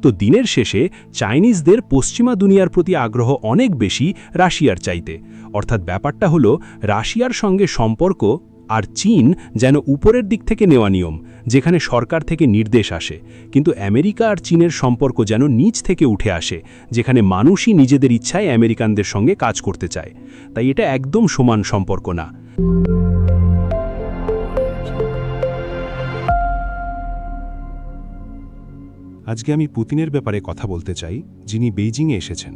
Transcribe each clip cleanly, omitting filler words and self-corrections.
তো দিনের শেষে চাইনিজদের পশ্চিমা দুনিয়ার প্রতি আগ্রহ অনেক বেশি রাশিয়ার চাইতে। অর্থাৎ ব্যাপারটা হলো রাশিয়ার সঙ্গে সম্পর্ক আর চীন যেন উপরের দিক থেকে নেওয়া নিয়ম, যেখানে সরকার থেকে নির্দেশ আসে, কিন্তু আমেরিকা আর চীনের সম্পর্ক যেন নিচ থেকে উঠে আসে, যেখানে মানুষই নিজেদের ইচ্ছায় আমেরিকানদের সঙ্গে কাজ করতে চায়। তাই এটা একদম সমান সম্পর্ক না। আজকে আমি পুতিনের ব্যাপারে কথা বলতে চাই, যিনি বেইজিংয়ে এসেছেন।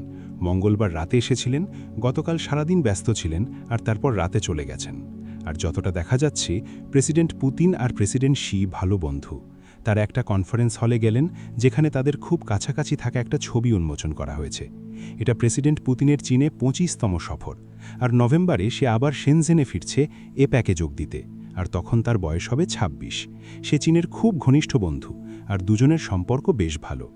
মঙ্গলবার রাতে এসেছিলেন, গতকাল সারাদিন ব্যস্ত ছিলেন, আর তারপর রাতে চলে গেছেন। আর যতটা দেখা যাচ্ছে, প্রেসিডেন্ট পুতিন আর প্রেসিডেন্ট শি ভালো বন্ধু। তারা একটা কনফারেন্স হলে গেলেন, যেখানে তাদের খুব কাছাকাছি থাকা একটা ছবি উন্মোচন করা হয়েছে। এটা প্রেসিডেন্ট পুতিনের চীনে 25তম সফর, আর নভেম্বরে সে আবার শেনজেনে ফিরছে এপ্যাকে যোগ দিতে। আর তখন তার বয়স হবে 26। সে চীনের খুব ঘনিষ্ঠ বন্ধু, আর দুজনের সম্পর্ক বেশ ভালো।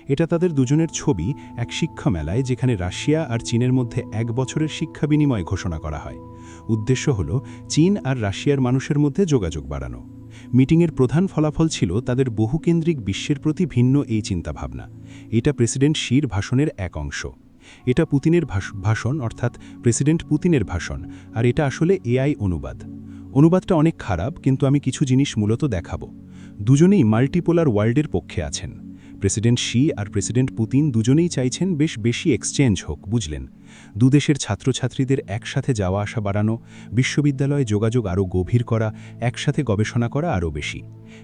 এটা তাদের দুজনের ছবি এক শিক্ষা মেলায়, যেখানে রাশিয়া আর চীনের মধ্যে 1 বছরের শিক্ষা বিনিময় ঘোষণা করা হয়। উদ্দেশ্য হল চীন আর রাশিয়ার মানুষের মধ্যে যোগাযোগ বাড়ানো। মিটিংয়ের প্রধান ফলাফল ছিল তাদের বহুকেন্দ্রিক বিশ্বের প্রতি ভিন্ন এই চিন্তাভাবনা। এটা প্রেসিডেন্ট শির ভাষণের এক অংশ। এটা পুতিনের ভাষণ, অর্থাৎ প্রেসিডেন্ট পুতিনের ভাষণ, আর এটা আসলে এআই অনুবাদ। অনুবাদটা অনেক খারাপ, কিন্তু আমি কিছু জিনিস মূলত দেখাবো। দুজনেই মাল্টিপোলার ওয়ার্ল্ডের পক্ষে আছেন। প্রেসিডেন্ট শি আর প্রেসিডেন্ট পুতিন দুজনেই চাইছেন বেশি এক্সচেঞ্জ হোক, বুঝলেন। দুদেশের ছাত্রছাত্রীদের একসাথে যাওয়া আসা বাড়ানো, বিশ্ববিদ্যালয়ে যোগাযোগ আরও গভীর করা, একসাথে গবেষণা করা আরও বেশি।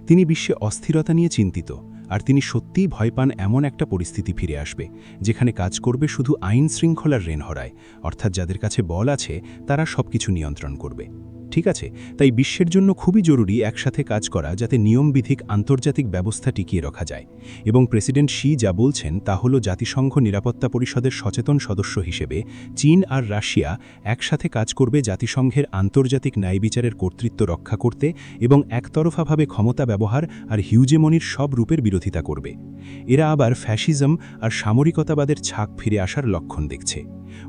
তিনি বিশ্বে অস্থিরতা নিয়ে চিন্তিত, আর তিনি সত্যিই ভয় পান এমন একটা পরিস্থিতি ফিরে আসবে, যেখানে কাজ করবে শুধু আইন শৃঙ্খলার রেনহরায়, অর্থাৎ যাদের কাছে বল আছে তারা সবকিছু নিয়ন্ত্রণ করবে। ঠিক আছে, তাই বিশ্বের জন্য খুবই জরুরি একসাথে কাজ করা, যাতে নিয়মবিধিক আন্তর্জাতিক ব্যবস্থা টিকিয়ে রাখা যায়। এবং প্রেসিডেন্ট শি যা বলছেন তা হল জাতিসংঘ নিরাপত্তা পরিষদের সচেতন সদস্য হিসেবে চীন আর রাশিয়া একসাথে কাজ করবে জাতিসংঘের আন্তর্জাতিক ন্যায়বিচারের কর্তৃত্ব রক্ষা করতে, এবং একতরফাভাবে ক্ষমতা ব্যবহার আর হিউজেমনির সব রূপের বিরোধিতা করবে। এরা আবার ফ্যাসিজম আর সামরিকতাবাদের ছাক ফিরে আসার লক্ষণ দেখছে।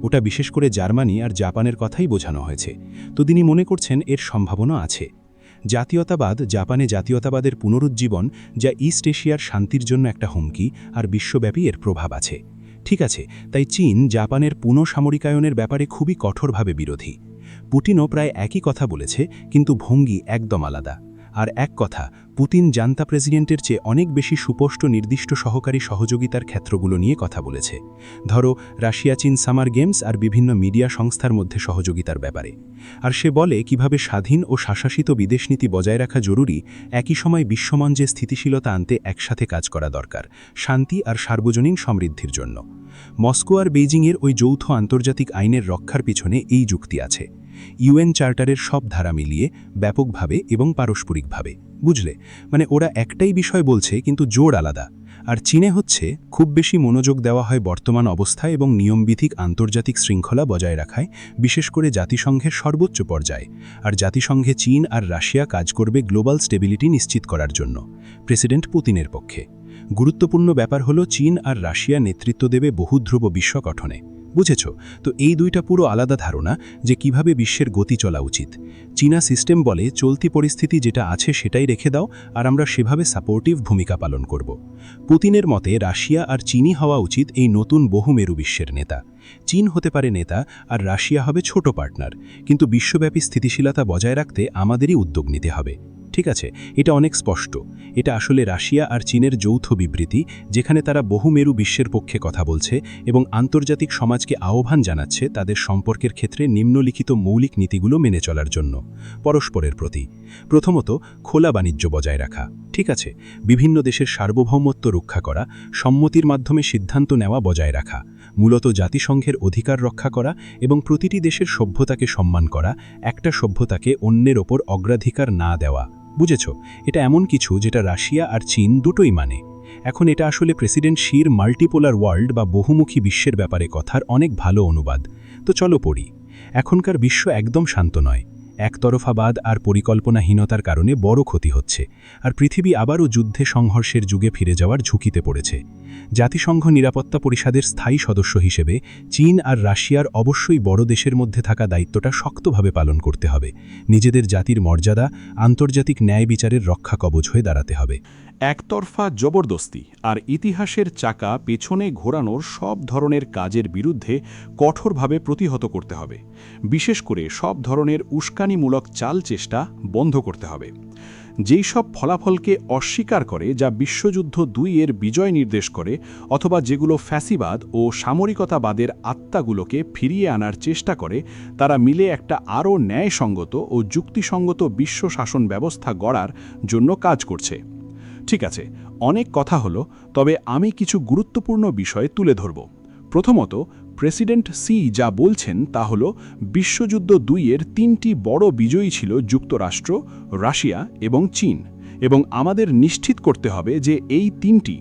ওটা বিশেষ করে জার্মানি আর জাপানের কথাই বোঝানো হয়েছে। তো তিনি মনে করছেন এর সম্ভাবনা আছে। জাতীয়তাবাদ, জাপানে জাতীয়তাবাদের পুনরুজ্জীবন, যা ইস্ট এশিয়ার শান্তির জন্য একটা হুমকি, আর বিশ্বব্যাপী এর প্রভাব আছে। ঠিক আছে, তাই চীন জাপানের পুনঃসামরিকায়নের ব্যাপারে খুবই কঠোরভাবে বিরোধী। পুতিনও প্রায় একই কথা বলেছে, কিন্তু ভঙ্গি একদম আলাদা। আর এক কথা, পুতিন জান্তা প্রেসিডেন্টের চেয়ে অনেক বেশি সুস্পষ্ট নির্দিষ্ট সহকারী সহযোগিতার ক্ষেত্রগুলো নিয়ে কথা বলেছে। ধরো রাশিয়া চীন সামার গেমস আর বিভিন্ন মিডিয়া সংস্থার মধ্যে সহযোগিতার ব্যাপারে। আর সে বলে কিভাবে স্বাধীন ও শাসাসিত বিদেশনীতি বজায় রাখা জরুরি, একই সময় বিশ্বমঞ্চে স্থিতিশীলতা আনতে একসাথে কাজ করা দরকার, শান্তি আর সার্বজনীন সমৃদ্ধির জন্য। মস্কো আর বেইজিংয়ের ওই যৌথ আন্তর্জাতিক আইনের রক্ষার পিছনে এই যুক্তি আছে। ইউএন চার্টারের সব ধারা মিলিয়ে ব্যাপকভাবে এবং পারস্পরিকভাবে, বুঝলে। মানে ওরা একটাই বিষয় বলছে, কিন্তু জোর আলাদা। আর চীনে হচ্ছে খুব বেশি মনোযোগ দেওয়া হয় বর্তমান অবস্থায় এবং নিয়মভিত্তিক আন্তর্জাতিক শৃঙ্খলা বজায় রাখায়, বিশেষ করে জাতিসংঘের সর্বোচ্চ পর্যায়ে। আর জাতিসংঘে চীন আর রাশিয়া কাজ করবে গ্লোবাল স্টেবিলিটি নিশ্চিত করার জন্য। প্রেসিডেন্ট পুতিনের পক্ষে গুরুত্বপূর্ণ ব্যাপার হলো চীন আর রাশিয়া নেতৃত্ব দেবে বহুধ্রুব বিশ্ব গঠনে, বুঝেছ। তো এই দুইটা পুরো আলাদা ধারণা যে কিভাবে বিশ্বের গতি চলা উচিত। চীনা সিস্টেম বলে চলতি পরিস্থিতি যেটা আছে সেটাই রেখে দাও, আর আমরা সেভাবে সাপোর্টিভ ভূমিকা পালন করব। পুতিনের মতে রাশিয়া আর চীনই হওয়া উচিত এই নতুন বহুমেরু বিশ্বের নেতা। চীন হতে পারে নেতা, আর রাশিয়া হবে ছোট পার্টনার, কিন্তু বিশ্বব্যাপী স্থিতিশীলতা বজায় রাখতে আমাদেরই উদ্যোগ নিতে হবে। ঠিক আছে, এটা অনেক স্পষ্ট। এটা আসলে রাশিয়া আর চীনের যৌথ বিবৃতি, যেখানে তারা বহুমেরু বিশ্বের পক্ষে কথা বলছে এবং আন্তর্জাতিক সমাজকে আহ্বান জানাচ্ছে তাদের সম্পর্কের ক্ষেত্রে নিম্নলিখিত মৌলিক নীতিগুলো মেনে চলার জন্য। পরস্পরের প্রতি প্রথমত খোলা বাণিজ্য বজায় রাখা। ঠিক আছে, বিভিন্ন দেশের সার্বভৌমত্ব রক্ষা করা, সম্মতির মাধ্যমে সিদ্ধান্ত নেওয়া বজায় রাখা, মূলত জাতিসংঘের অধিকার রক্ষা করা এবং প্রতিটি দেশের সভ্যতাকে সম্মান করা, একটা সভ্যতাকে অন্যের ওপর অগ্রাধিকার না দেওয়া। বুঝেছ, এটা এমন কিছু যেটা রাশিয়া আর চীন দুটোই মানে। এখন এটা আসলে প্রেসিডেন্ট শির মাল্টিপোলার ওয়ার্ল্ড বা বহুমুখী বিশ্বের ব্যাপারে কথার অনেক ভালো অনুবাদ। তো চলো পড়ি। এখনকার বিশ্ব একদম শান্ত নয়। একতরফাবাদ আর পরিকল্পনাহীনতার কারণে বড় ক্ষতি হচ্ছে, আর পৃথিবী আবারও যুদ্ধে সংঘর্ষের যুগে ফিরে যাওয়ার ঝুঁকিতে পড়েছে। জাতিসংঘ নিরাপত্তা পরিষদের স্থায়ী সদস্য হিসেবে চীন আর রাশিয়ার অবশ্যই বড় দেশের মধ্যে থাকা দায়িত্বটা শক্তভাবে পালন করতে হবে। নিজেদের জাতির মর্যাদা, আন্তর্জাতিক ন্যায় বিচারের রক্ষা কবচ হয়ে দাঁড়াতে হবে। একতরফা জবরদস্তি আর ইতিহাসের চাকা পেছনে ঘোরানোর সব ধরনের কাজের বিরুদ্ধে কঠোরভাবে প্রতিহত করতে হবে। বিশেষ করে সব ধরনের উস্কানিমূলক চাল চেষ্টা বন্ধ করতে হবে। যেই সব ফলাফলকে অস্বীকার করে যা বিশ্বযুদ্ধ ২ এর বিজয় নির্দেশ করে, অথবা যেগুলো ফ্যাসিবাদ ও সামরিকতাবাদের আত্মাগুলোকে ফিরিয়ে আনার চেষ্টা করে, তারা মিলে একটা আরও ন্যায়সঙ্গত ও যুক্তিসঙ্গত বিশ্ব শাসন ব্যবস্থা গড়ার জন্য কাজ করছে। ঠিক আছে, অনেক কথা হলো, তবে আমি কিছু গুরুত্বপূর্ণ বিষয় তুলে ধরব। প্রথমত, প্রেসিডেন্ট সি যা বলছেন তা হল বিশ্বযুদ্ধ ২ এর ৩টি বড় বিজয়ী ছিল যুক্তরাষ্ট্র, রাশিয়া এবং চীন, এবং আমাদের নিশ্চিত করতে হবে যে এই ৩টি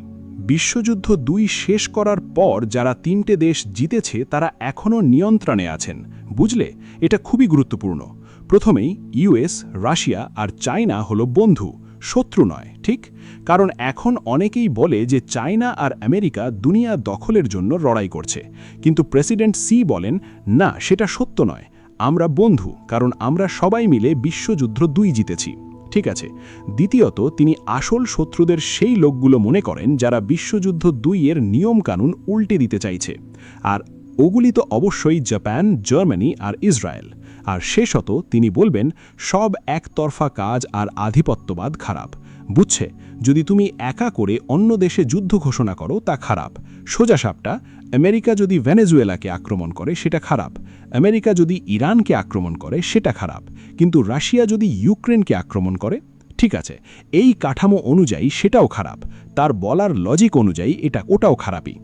বিশ্বযুদ্ধ ২ শেষ করার পর যারা ৩টে দেশ জিতেছে তারা এখনও নিয়ন্ত্রণে আছেন। বুঝলে, এটা খুবই গুরুত্বপূর্ণ। প্রথমেই ইউএস, রাশিয়া আর চায়না হলো বন্ধু, শত্রু নয়, ঠিক? কারণ এখন অনেকেই বলে যে চায়না আর আমেরিকা দুনিয়া দখলের জন্য লড়াই করছে, কিন্তু প্রেসিডেন্ট সি বলেন না, সেটা সত্য নয়। আমরা বন্ধু, কারণ আমরা সবাই মিলে বিশ্বযুদ্ধ ২ জিতেছি। ঠিক আছে। দ্বিতীয়ত, তিনি আসল শত্রুদের সেই লোকগুলো মনে করেন যারা বিশ্বযুদ্ধ ২ এর নিয়মকানুন উল্টে দিতে চাইছে, আর ওগুলি তো অবশ্যই জাপান, জার্মানি আর ইসরায়েল। আর শেষত তিনি বলবেন সব একতরফা কাজ আর আধিপত্যবাদ খারাপ। বুঝছে, যদি তুমি একা করে অন্য দেশে যুদ্ধ ঘোষণা করো তা খারাপ। সোজাসাপটা, আমেরিকা যদি ভেনেজুয়েলাকে আক্রমণ করে সেটা খারাপ, আমেরিকা যদি ইরানকে আক্রমণ করে সেটা খারাপ, কিন্তু রাশিয়া যদি ইউক্রেনকে আক্রমণ করে, ঠিক আছে, এই কাঠামো অনুযায়ী সেটাও খারাপ। তার বলার লজিক অনুযায়ী ওটাও খারাপই।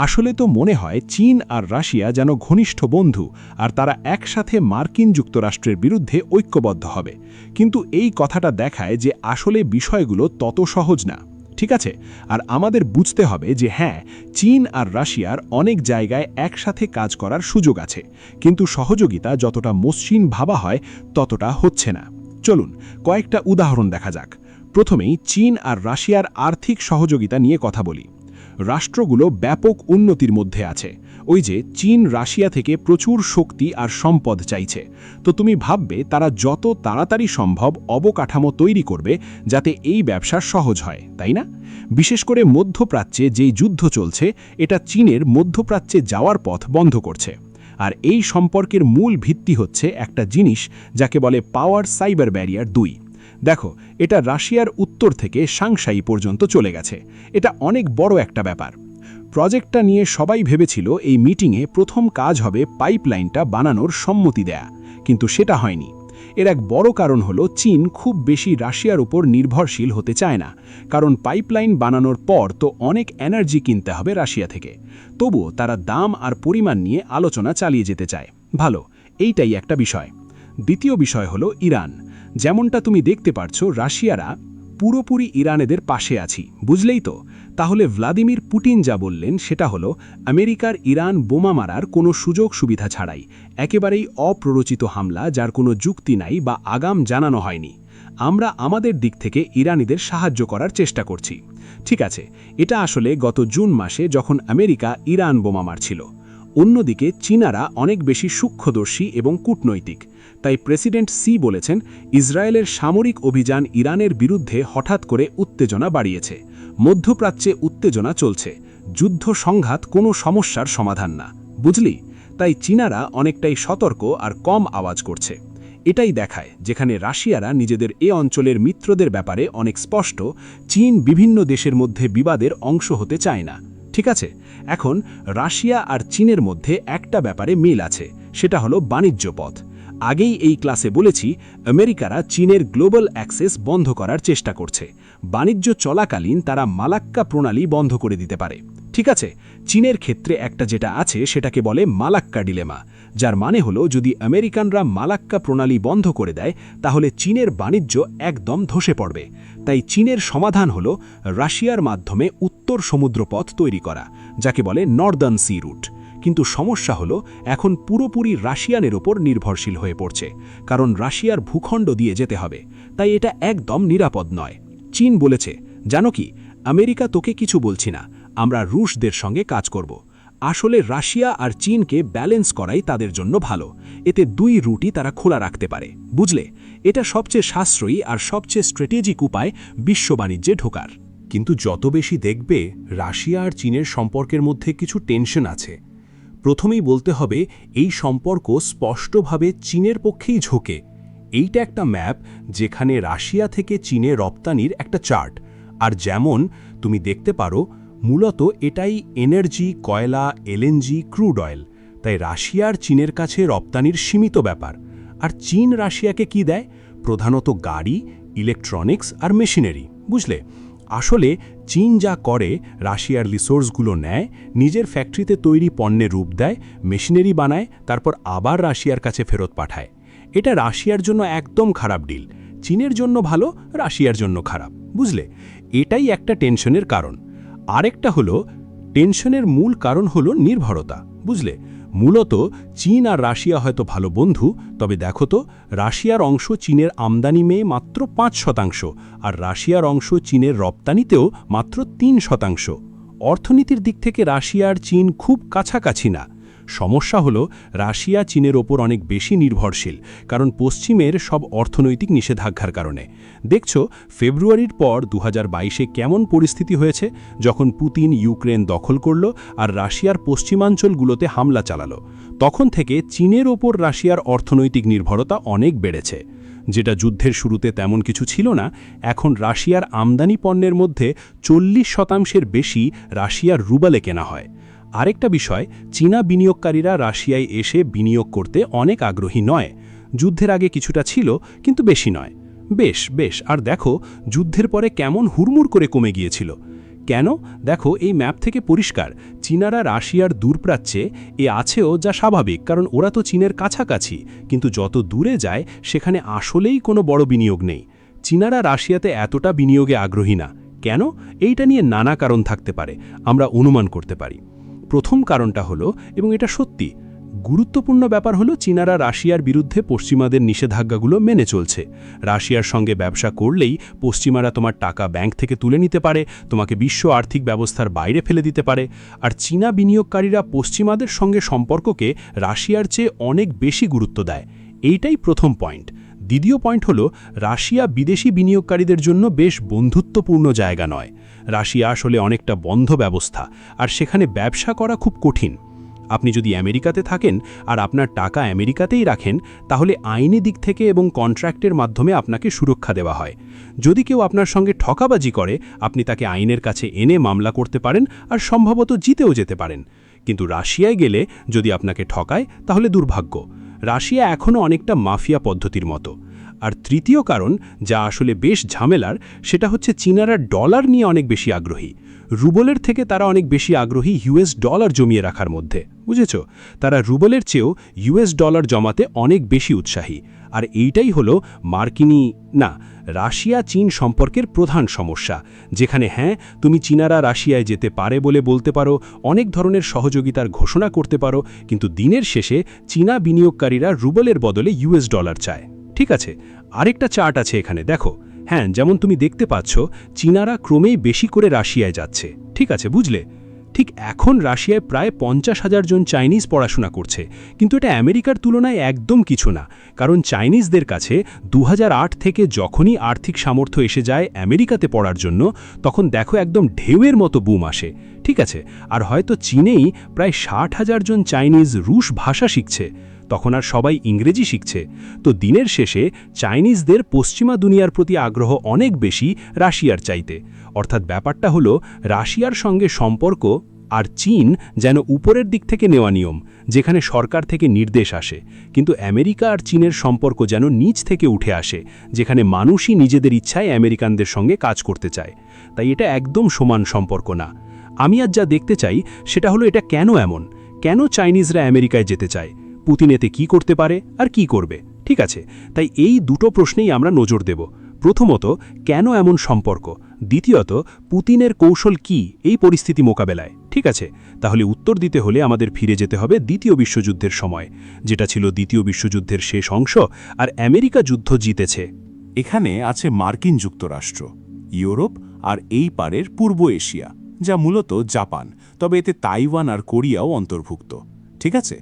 আসলে তো মনে হয় চীন আর রাশিয়া যেন ঘনিষ্ঠ বন্ধু, আর তারা একসাথে মার্কিন যুক্তরাষ্ট্রের বিরুদ্ধে ঐক্যবদ্ধ হবে। কিন্তু এই কথাটা দেখায় যে আসলে বিষয়গুলো তত সহজ না, ঠিক আছে? আর আমাদের বুঝতে হবে যে হ্যাঁ, চীন আর রাশিয়ার অনেক জায়গায় একসাথে কাজ করার সুযোগ আছে, কিন্তু সহযোগিতা যতটা মসৃণ ভাবা হয় ততটা হচ্ছে না। চলুন কয়েকটা উদাহরণ দেখা যাক। প্রথমেই চীন আর রাশিয়ার আর্থিক সহযোগিতা নিয়ে কথা বলি। রাষ্ট্রগুলো ব্যাপক উন্নতির মধ্যে আছে। ওই যে চীন রাশিয়া থেকে প্রচুর শক্তি আর সম্পদ চাইছে, তো তুমি ভাববে তারা যত তাড়াতাড়ি সম্ভব অবকাঠামো তৈরি করবে যাতে এই ব্যবসা সহজ হয়, তাই না? বিশেষ করে মধ্যপ্রাচ্যে যেই যুদ্ধ চলছে, এটা চীনের মধ্যপ্রাচ্যে যাওয়ার পথ বন্ধ করছে। আর এই সম্পর্কের মূল ভিত্তি হচ্ছে একটা জিনিস যাকে বলে পাওয়ার সাইবার ব্যারিয়ার ২। দেখো, এটা রাশিয়ার উত্তর থেকে সাংহাই পর্যন্ত চলে গেছে। এটা অনেক বড় একটা ব্যাপার। প্রজেক্টটা নিয়ে সবাই ভেবেছিল এই মিটিংয়ে প্রথম কাজ হবে পাইপলাইনটা বানানোর সম্মতি দেয়া, কিন্তু সেটা হয়নি। এর এক বড় কারণ হলো চীন খুব বেশি রাশিয়ার উপর নির্ভরশীল হতে চায় না, কারণ পাইপলাইন বানানোর পর তো অনেক এনার্জি কিনতে হবে রাশিয়া থেকে। তবুও তারা দাম আর পরিমাণ নিয়ে আলোচনা চালিয়ে যেতে চায়। ভালো, এইটাই একটা বিষয়। দ্বিতীয় বিষয় হলো ইরান। যেমনটা তুমি দেখতে পারছো, রাশিয়ারা পুরোপুরি ইরানেদের পাশে আছি, বুঝলেই তো? তাহলে ভ্লাদিমির পুতিন যা বললেন সেটা হলো আমেরিকার ইরান বোমা মারার কোনো সুযোগ সুবিধা ছাড়াই, একেবারেই অপ্ররোচিত হামলা যার কোনো যুক্তি নাই বা আগাম জানানো হয়নি। আমরা আমাদের দিক থেকে ইরানিদের সাহায্য করার চেষ্টা করছি। ঠিক আছে, এটা আসলে গত জুন মাসে যখন আমেরিকা ইরান বোমা মারছিল। অন্যদিকে চীনারা অনেক বেশি সূক্ষ্মদর্শী এবং কূটনৈতিক। তাই প্রেসিডেন্ট সি বলেছেন ইসরায়েলের সামরিক অভিযান ইরানের বিরুদ্ধে হঠাৎ করে উত্তেজনা বাড়িয়েছে। মধ্যপ্রাচ্যে উত্তেজনা চলছে, যুদ্ধ সংঘাত কোনো সমস্যার সমাধান না, বুঝলি? তাই চীনারা অনেকটাই সতর্ক আর কম আওয়াজ করছে। এটাই দেখায় যেখানে রাশিয়ারা নিজেদের এ অঞ্চলের মিত্রদের ব্যাপারে অনেক স্পষ্ট, চীন বিভিন্ন দেশের মধ্যে বিবাদের অংশ হতে চায় না। ঠিক আছে, এখন রাশিয়া আর চীনের মধ্যে একটা ব্যাপারে মিল আছে, সেটা হলো বাণিজ্য পথ। আগেই এই ক্লাসে বলেছি, আমেরিকারা চীনের গ্লোবাল অ্যাক্সেস বন্ধ করার চেষ্টা করছে। বাণিজ্য চলাকালীন তারা মালাক্কা প্রণালী বন্ধ করে দিতে পারে। ঠিক আছে, চীনের ক্ষেত্রে একটা যেটা আছে সেটাকে বলে মালাক্কা ডিলেমা, যার মানে হলো যদি আমেরিকানরা মালাক্কা প্রণালী বন্ধ করে দেয় তাহলে চীনের বাণিজ্য একদম ধসে পড়বে। তাই চীনের সমাধান হলো রাশিয়ার মাধ্যমে উত্তর সমুদ্রপথ তৈরি করা, যাকে বলে নর্দার্ন সি রুট। কিন্তু সমস্যা হলো এখন পুরোপুরি রাশিয়ানের ওপর নির্ভরশীল হয়ে পড়ছে, কারণ রাশিয়ার ভূখণ্ড দিয়ে যেতে হবে। তাই এটা একদম নিরাপদ নয়। চীন বলেছে, জানো কি, আমেরিকা তোকে কিছু বলছি না, আমরা রুশদের সঙ্গে কাজ করব আসলে রাশিয়া আর চীনকে ব্যালেন্স করাই তাদের জন্য ভালো এতে দুই রুটই তারা খোলা রাখতে পারে বুঝলে এটা সবচেয়ে সাশ্রয়ী আর সবচেয়ে স্ট্র্যাটেজিক উপায় বিশ্ব বাণিজ্যে ঢোকার কিন্তু যত বেশি দেখবে রাশিয়া আর চীনের সম্পর্কের মধ্যে কিছু টেনশন আছে প্রথমেই বলতে হবে এই সম্পর্ক স্পষ্টভাবে চীনের পক্ষেই ঝোঁকে এইটা একটা ম্যাপ যেখানে রাশিয়া থেকে চীনে রপ্তানির একটা চার্ট আর যেমন তুমি দেখতে পারো মূলত এটাই এনার্জি কয়লা এলএনজি ক্রুড অয়েল তাই রাশিয়া আর চীনের কাছে রপ্তানির সীমিত ব্যাপার আর চীন রাশিয়াকে কি দেয় প্রধানত গাড়ি ইলেকট্রনিক্স আর মেশিনারি বুঝলে আসলে চীন যা করে রাশিয়ার রিসোর্সগুলো নেয় নিজের ফ্যাক্টরিতে তৈরি পণ্যের রূপ দেয় মেশিনারি বানায় তারপর আবার রাশিয়ার কাছে ফেরত পাঠায় এটা রাশিয়ার জন্য একদম খারাপ ডিল চীনের জন্য ভালো রাশিয়ার জন্য খারাপ বুঝলে এটাই একটা টেনশনের কারণ আরেকটা হলো টেনশনের মূল কারণ হলো নির্ভরতা বুঝলে মূলত চীন আর রাশিয়া হয়তো ভালো বন্ধু তবে দেখো তো রাশিয়ার অংশ চীনের আমদানি মেয়ে মাত্র ৫% আর রাশিয়ার অংশ চীনের রপ্তানিতেও মাত্র ৩%। অর্থনীতির দিক থেকে রাশিয়া আর চীন খুব কাছাকাছি না সমস্যা হলো রাশিয়া চীনের ওপর অনেক বেশি নির্ভরশীল কারণ পশ্চিমের সব অর্থনৈতিক নিষেধাজ্ঞার কারণে দেখছো ফেব্রুয়ারির পর ২০২২-এ কেমন পরিস্থিতি হয়েছে যখন পুতিন ইউক্রেন দখল করল আর রাশিয়ার পশ্চিমাঞ্চলগুলোতে হামলা চালালো তখন থেকে চীনের ওপর রাশিয়ার অর্থনৈতিক নির্ভরতা অনেক বেড়েছে যেটা যুদ্ধের শুরুতে তেমন কিছু ছিল না এখন রাশিয়ার আমদানি পণ্যের মধ্যে ৪০% বেশি রাশিয়ার রুবেলে কেনা হয় আরেকটা বিষয় চীনা বিনিয়োগকারীরা রাশিয়ায় এসে বিনিয়োগ করতে অনেক আগ্রহী নয় যুদ্ধের আগে কিছুটা ছিল কিন্তু বেশি নয় বেশ আর দেখো যুদ্ধের পরে কেমন হুড়মুড় করে কমে গিয়েছিল কেন দেখো এই ম্যাপ থেকে পরিষ্কার চীনারা রাশিয়ার দূরপ্রাচ্যে আছেও যা স্বাভাবিক কারণ ওরা তো চীনের কাছাকাছি কিন্তু যত দূরে যায় সেখানে আসলেই কোনো বড় বিনিয়োগ নেই চীনারা রাশিয়াতে এতটা বিনিয়োগে আগ্রহী না কেন এইটা নিয়ে নানা কারণ থাকতে পারে আমরা অনুমান করতে পারি প্রথম কারণটা হলো এবং এটা সত্যি গুরুত্বপূর্ণ ব্যাপার হলো চীনারা রাশিয়ার বিরুদ্ধে পশ্চিমাদের নিষেধাজ্ঞাগুলো মেনে চলছে রাশিয়ার সঙ্গে ব্যবসা করলেই পশ্চিমারা তোমার টাকা ব্যাংক থেকে তুলে নিতে পারে তোমাকে বিশ্ব আর্থিক ব্যবস্থার বাইরে ফেলে দিতে পারে আর চীনা বিনিয়োগকারীরা পশ্চিমাদের সঙ্গে সম্পর্ককে রাশিয়ার চেয়ে অনেক বেশি গুরুত্ব দেয় এইটাই প্রথম পয়েন্ট দ্বিতীয় পয়েন্ট হলো রাশিয়া বিদেশি বিনিয়োগকারীদের জন্য বেশ বন্ধুত্বপূর্ণ জায়গা নয় রাশিয়া আসলে অনেকটা বন্ধ ব্যবস্থা আর সেখানে ব্যবসা করা খুব কঠিন আপনি যদি আমেরিকাতে থাকেন আর আপনার টাকা আমেরিকাতেই রাখেন তাহলে আইনি দিক থেকে এবং কন্ট্রাক্টের মাধ্যমে আপনাকে সুরক্ষা দেওয়া হয় যদি কেউ আপনার সঙ্গে ঠকাবাজি করে আপনি তাকে আইনের কাছে এনে মামলা করতে পারেন আর সম্ভবত জিতেও যেতে পারেন কিন্তু রাশিয়ায় গেলে যদি আপনাকে ঠকায় তাহলে দুর্ভাগ্য রাশিয়া এখনও অনেকটা মাফিয়া পদ্ধতির মতো আর তৃতীয় কারণ যা আসলে বেশ ঝামেলার সেটা হচ্ছে চীনারা ডলার নিয়ে অনেক বেশি আগ্রহী রুবেলের থেকে তারা অনেক বেশি আগ্রহী ইউএস ডলার জমিয়ে রাখার মধ্যে বুঝেছ তারা রুবেলের চেয়েও ইউএস ডলার জমাতে অনেক বেশি উৎসাহী আর এইটাই হলো রাশিয়া চীন সম্পর্কের প্রধান সমস্যা যেখানে হ্যাঁ তুমি চীনারা রাশিয়ায় যেতে পারে বলে বলতে পারো অনেক ধরনের সহযোগিতার ঘোষণা করতে পারো কিন্তু দিনের শেষে চীনা বিনিয়োগকারীরা রুবেলের বদলে ইউএস ডলার চায় ঠিক আছে আরেকটা চার্ট আছে এখানে দেখো হ্যাঁ যেমন তুমি দেখতে পাচ্ছ চীনারা ক্রমেই বেশি করে রাশিয়ায় যাচ্ছে ঠিক আছে বুঝলে ঠিক এখন রাশিয়ায় প্রায় ৫০,০০০ জন চাইনিজ পড়াশোনা করছে কিন্তু এটা আমেরিকার তুলনায় একদম কিছু না কারণ চাইনিজদের কাছে ২০০৮ থেকে যখনই আর্থিক সামর্থ্য এসে যায় আমেরিকাতে পড়ার জন্য তখন দেখো একদম ঢেউয়ের মতো বুম আসে ঠিক আছে আর হয়তো চীনেই প্রায় ৬০,০০০ জন চাইনিজ রুশ ভাষা শিখছে তখন আর সবাই ইংরেজি শিখছে তো দিনের শেষে চাইনিজদের পশ্চিমা দুনিয়ার প্রতি আগ্রহ অনেক বেশি রাশিয়ার চাইতে অর্থাৎ ব্যাপারটা হলো রাশিয়ার সঙ্গে সম্পর্ক আর চীন যেন উপরের দিক থেকে নেওয়া নিয়ম যেখানে সরকার থেকে নির্দেশ আসে কিন্তু আমেরিকা আর চীনের সম্পর্ক যেন নিচ থেকে উঠে আসে যেখানে মানুষই নিজেদের ইচ্ছায় আমেরিকানদের সঙ্গে কাজ করতে চায় তাই এটা একদম সমান সম্পর্ক না আমি আজ যা দেখতে চাই সেটা হলো এটা কেন চাইনিজরা আমেরিকায় যেতে চায় পুতিন এতে কী করতে পারে আর কি করবে ঠিক আছে তাই এই দুটো প্রশ্নেই আমরা নজর দেব প্রথমত কেন এমন সম্পর্ক দ্বিতীয়ত পুতিনের কৌশল কি এই পরিস্থিতি মোকাবেলায় ঠিক আছে তাহলে উত্তর দিতে হলে আমাদের ফিরে যেতে হবে দ্বিতীয় বিশ্বযুদ্ধের সময় যেটা ছিল দ্বিতীয় বিশ্বযুদ্ধের শেষ অংশ আর আমেরিকা যুদ্ধ জিতেছে এখানে আছে মার্কিন যুক্তরাষ্ট্র ইউরোপ আর এই পারের পূর্ব এশিয়া যা মূলত জাপান, তবে এতে তাইওয়ান আর কোরিয়াও অন্তর্ভুক্ত। ঠিক আছে,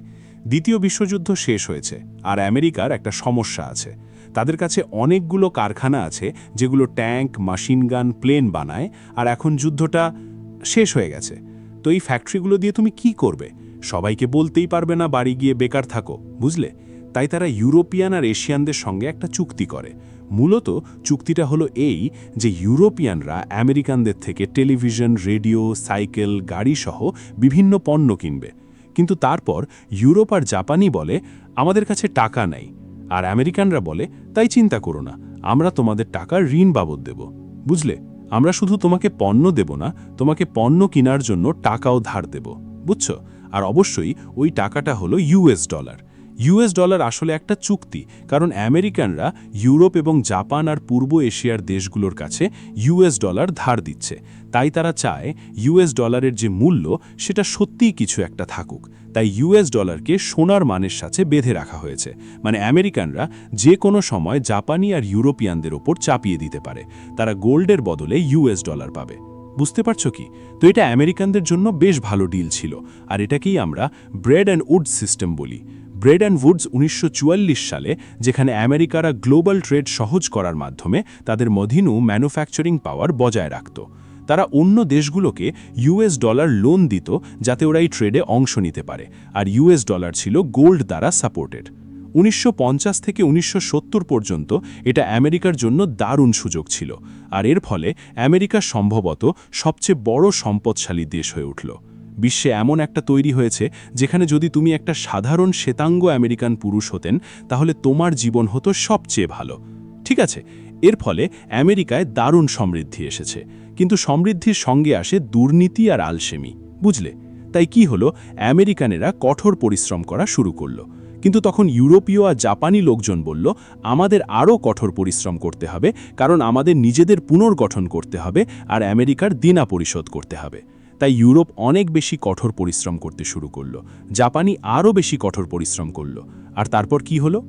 দ্বিতীয় বিশ্বযুদ্ধ শেষ হয়েছে, আর আমেরিকার একটা সমস্যা আছে। তাদের কাছে অনেকগুলো কারখানা আছে যেগুলো ট্যাঙ্ক, মেশিনগান, প্লেন বানায়, আর এখন যুদ্ধটা শেষ হয়ে গেছে। তো এই ফ্যাক্টরিগুলো দিয়ে তুমি কি করবে? সবাইকে বলতেই পারবে না বাড়ি গিয়ে বেকার থাকো, বুঝলে? তাই তারা ইউরোপিয়ান আর এশিয়ানদের সঙ্গে একটা চুক্তি করে। মূলত চুক্তিটা হলো এই যে ইউরোপিয়ানরা আমেরিকানদের থেকে টেলিভিশন, রেডিও, সাইকেল, গাড়িসহ বিভিন্ন পণ্য কিনবে। কিন্তু তারপর ইউরোপ আর জাপানি বলে, আমাদের কাছে টাকা নেই। আর আমেরিকানরা বলে, তাই চিন্তা করো না, আমরা তোমাদের টাকা ঋণ বাবদ দেব। বুঝলে, আমরা শুধু তোমাকে পণ্য দেব না, তোমাকে পণ্য কেনার জন্য টাকাও ধার দেব। বুঝছো? আর অবশ্যই ওই টাকাটা হলো ইউএস ডলার। ইউএস ডলার আসলে একটা চুক্তি, কারণ আমেরিকানরা ইউরোপ এবং জাপান আর পূর্ব এশিয়ার দেশগুলোর কাছে ইউএস ডলার ধার দিচ্ছে। তাই তারা চায় ইউএস ডলারের যে মূল্য সেটা সত্যিই কিছু একটা থাকুক। তাই ইউএস ডলারকে সোনার মানের সাথে বেঁধে রাখা হয়েছে। মানে আমেরিকানরা যে কোনো সময় জাপানি আর ইউরোপিয়ানদের ওপর চাপিয়ে দিতে পারে। তারা গোল্ডের বদলে ইউএস ডলার পাবে। বুঝতে পারছো কি? তো এটা আমেরিকানদের জন্য বেশ ভালো ডিল ছিল, আর এটাকেই আমরা ব্রেড অ্যান্ড উড সিস্টেম বলি। ব্রেড অ্যান্ড উডস 1944 সালে, যেখানে আমেরিকারা গ্লোবাল ট্রেড সহজ করার মাধ্যমে তাদের মধীনু ম্যানুফ্যাকচারিং পাওয়ার বজায় রাখত। তারা অন্য দেশগুলোকে ইউএস ডলার লোন দিত যাতে ওরা এই ট্রেডে অংশ নিতে পারে, আর ইউএস ডলার ছিল গোল্ড দ্বারা সাপোর্টেড। 1950 থেকে 1970 পর্যন্ত এটা আমেরিকার জন্য দারুণ সুযোগ ছিল, আর এর ফলে আমেরিকা সম্ভবত সবচেয়ে বড় সম্পদশালী দেশ হয়ে উঠল। বিশ্বে এমন একটা তৈরি হয়েছে যেখানে যদি তুমি একটা সাধারণ শ্বেতাঙ্গ আমেরিকান পুরুষ হতেন, তাহলে তোমার জীবন হতো সবচেয়ে ভালো। ঠিক আছে, এর ফলে আমেরিকায় দারুণ সমৃদ্ধি এসেছে, কিন্তু সমৃদ্ধির সঙ্গে আসে দুর্নীতি আর আলসেমি। বুঝলে? তাই কি হলো, আমেরিকানেরা কঠোর পরিশ্রম করা শুরু করলো। কিন্তু তখন ইউরোপীয় আর জাপানি লোকজন বলল, আমাদের আরও কঠোর পরিশ্রম করতে হবে, কারণ আমাদের নিজেদের পুনর্গঠন করতে হবে আর আমেরিকার দেনা পরিশোধ করতে হবে। তাই ইউরোপ অনেক বেশি কঠোর পরিশ্রম করতে শুরু করলো, জাপানি আরও বেশি কঠোর পরিশ্রম করলো। আর তারপর কি হলো?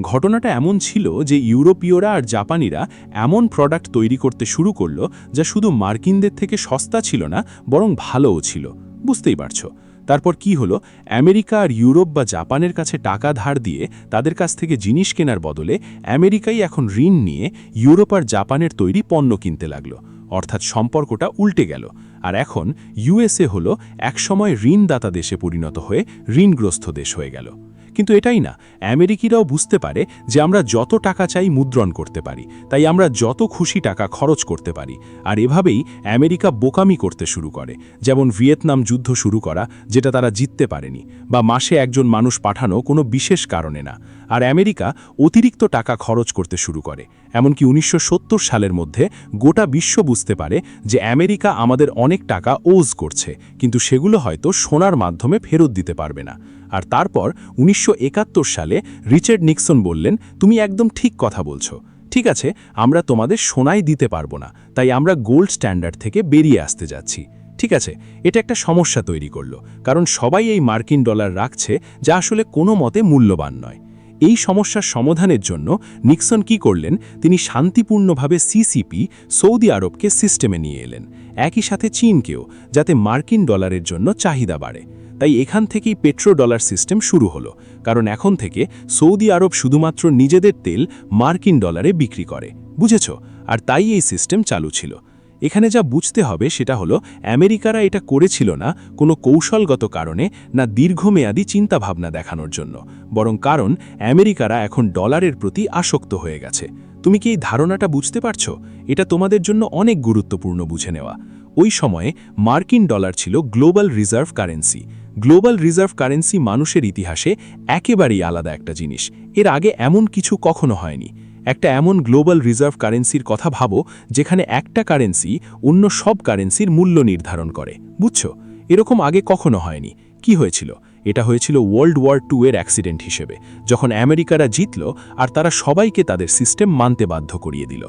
ঘটনাটা এমন ছিল যে ইউরোপীয়রা আর জাপানিরা এমন প্রোডাক্ট তৈরি করতে শুরু করলো যা শুধু মার্কিনদের থেকে সস্তা ছিল না, বরং ভালোও ছিল। বুঝতেই পারছো? তারপর কি হলো, আমেরিকা আর ইউরোপ বা জাপানের কাছে টাকা ধার দিয়ে তাদের কাছ থেকে জিনিস কেনার বদলে আমেরিকাই এখন ঋণ নিয়ে ইউরোপ আর জাপানের তৈরি পণ্য কিনতে লাগলো। অর্থাৎ সম্পর্কটা উল্টে গেল, আর এখন ইউএসএ হলো একসময় ঋণদাতা দেশে পরিণত হয়ে ঋণগ্রস্ত দেশ হয়ে গেল। কিন্তু এটাই না, আমেরিকারাও বুঝতে পারে যে আমরা যত টাকা চাই মুদ্রণ করতে পারি, তাই আমরা যত খুশি টাকা খরচ করতে পারি। আর এভাবেই আমেরিকা বোকামি করতে শুরু করে, যেমন ভিয়েতনাম যুদ্ধ শুরু করা, যেটা তারা জিততে পারেনি, বা মাসে একজন মানুষ পাঠানো কোনো বিশেষ কারণে না। আর আমেরিকা অতিরিক্ত টাকা খরচ করতে শুরু করে, এমনকি 1970 সালের মধ্যে গোটা বিশ্ব বুঝতে পারে যে আমেরিকা আমাদের অনেক টাকা ওজ করছে, কিন্তু সেগুলো হয়তো সোনার মাধ্যমে ফেরত দিতে পারবে না। আর তারপর 1971 সালে রিচার্ড নিক্সন বললেন, তুমি একদম ঠিক কথা বলছো, ঠিক আছে, আমরা তোমাদের সোনাই দিতে পারবো না, তাই আমরা গোল্ড স্ট্যান্ডার্ড থেকে বেরিয়ে আসতে যাচ্ছি। ঠিক আছে, এটা একটা সমস্যা তৈরি করলো, কারণ সবাই এই মার্কিন ডলার রাখছে যা আসলে কোনো মতে মূল্যবান নয়। এই সমস্যার সমাধানের জন্য নিক্সন কি করলেন, তিনি শান্তিপূর্ণভাবে সিসিপি সৌদি আরবকে সিস্টেমে নিয়ে এলেন, একই সাথে চীনকেও, যাতে মার্কিন ডলারের জন্য চাহিদা বাড়ে। তাই এখান থেকেই পেট্রো ডলার সিস্টেম শুরু হলো, কারণ এখন থেকে সৌদি আরব শুধুমাত্র নিজেদের তেল মার্কিন ডলারে বিক্রি করে। বুঝেছ? আর তাই এই সিস্টেম চালু ছিল। এখানে যা বুঝতে হবে সেটা হলো, আমেরিকারা এটা করেছিল না কোনো কৌশলগত কারণে, না দীর্ঘমেয়াদী চিন্তাভাবনা দেখানোর জন্য, বরং কারণ আমেরিকারা এখন ডলারের প্রতি আসক্ত হয়ে গেছে। তুমি কি এই ধারণাটা বুঝতে পারছো? এটা তোমাদের জন্য অনেক গুরুত্বপূর্ণ বুঝে নেওয়া। ওই সময়ে মার্কিন ডলার ছিল global reserve currency. Global reserve currency মানুষের ইতিহাসে একেবারেই আলাদা একটা জিনিস। এর আগে এমন কিছু কখনো হয়নি। একটা এমন গ্লোবাল রিজার্ভ কারেন্সির কথা ভাবো, যেখানে একটা কারেন্সি অন্য সব কারেন্সির মূল্য নির্ধারণ করে। বুঝছো? এরকম আগে কখনো হয়নি। কি হয়েছিল? এটা হয়েছিল ওয়ার্ল্ড ওয়ার 2 এর অ্যাক্সিডেন্ট হিসেবে, যখন আমেরিকারা জিতল আর তারা সবাইকে তাদের সিস্টেম মানতে বাধ্য করিয়ে দিল।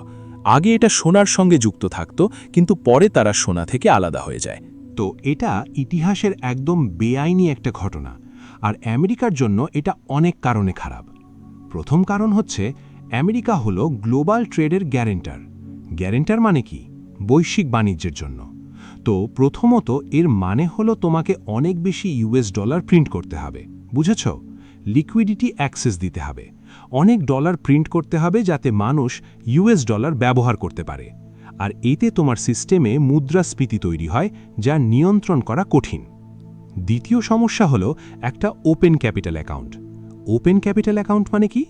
আগে এটা সোনার সঙ্গে যুক্ত থাকত, কিন্তু পরে তারা সোনা থেকে আলাদা হয়ে যায়। তো এটা ইতিহাসের একদম বেআইনি একটা ঘটনা, আর আমেরিকার জন্য এটা অনেক কারণে খারাপ। প্রথম কারণ হচ্ছে, আমেরিকা হলো গ্লোবাল ট্রেডের গ্যারেন্টার। গ্যারেন্টার মানে কি? বৈশ্বিক বাণিজ্যের জন্য। তো প্রথমত এর মানে হলো তোমাকে অনেক বেশি ইউএস ডলার প্রিন্ট করতে হবে, বুঝেছ? লিকুইডিটি অ্যাক্সেস দিতে হবে, অনেক ডলার প্রিন্ট করতে হবে যাতে মানুষ ইউএস ডলার ব্যবহার করতে পারে। আর এতে তোমার সিস্টেমে মুদ্রাস্ফীতি তৈরি হয়, যা নিয়ন্ত্রণ করা কঠিন। দ্বিতীয় সমস্যা হলো একটা open capital account. Open capital account মানে কি?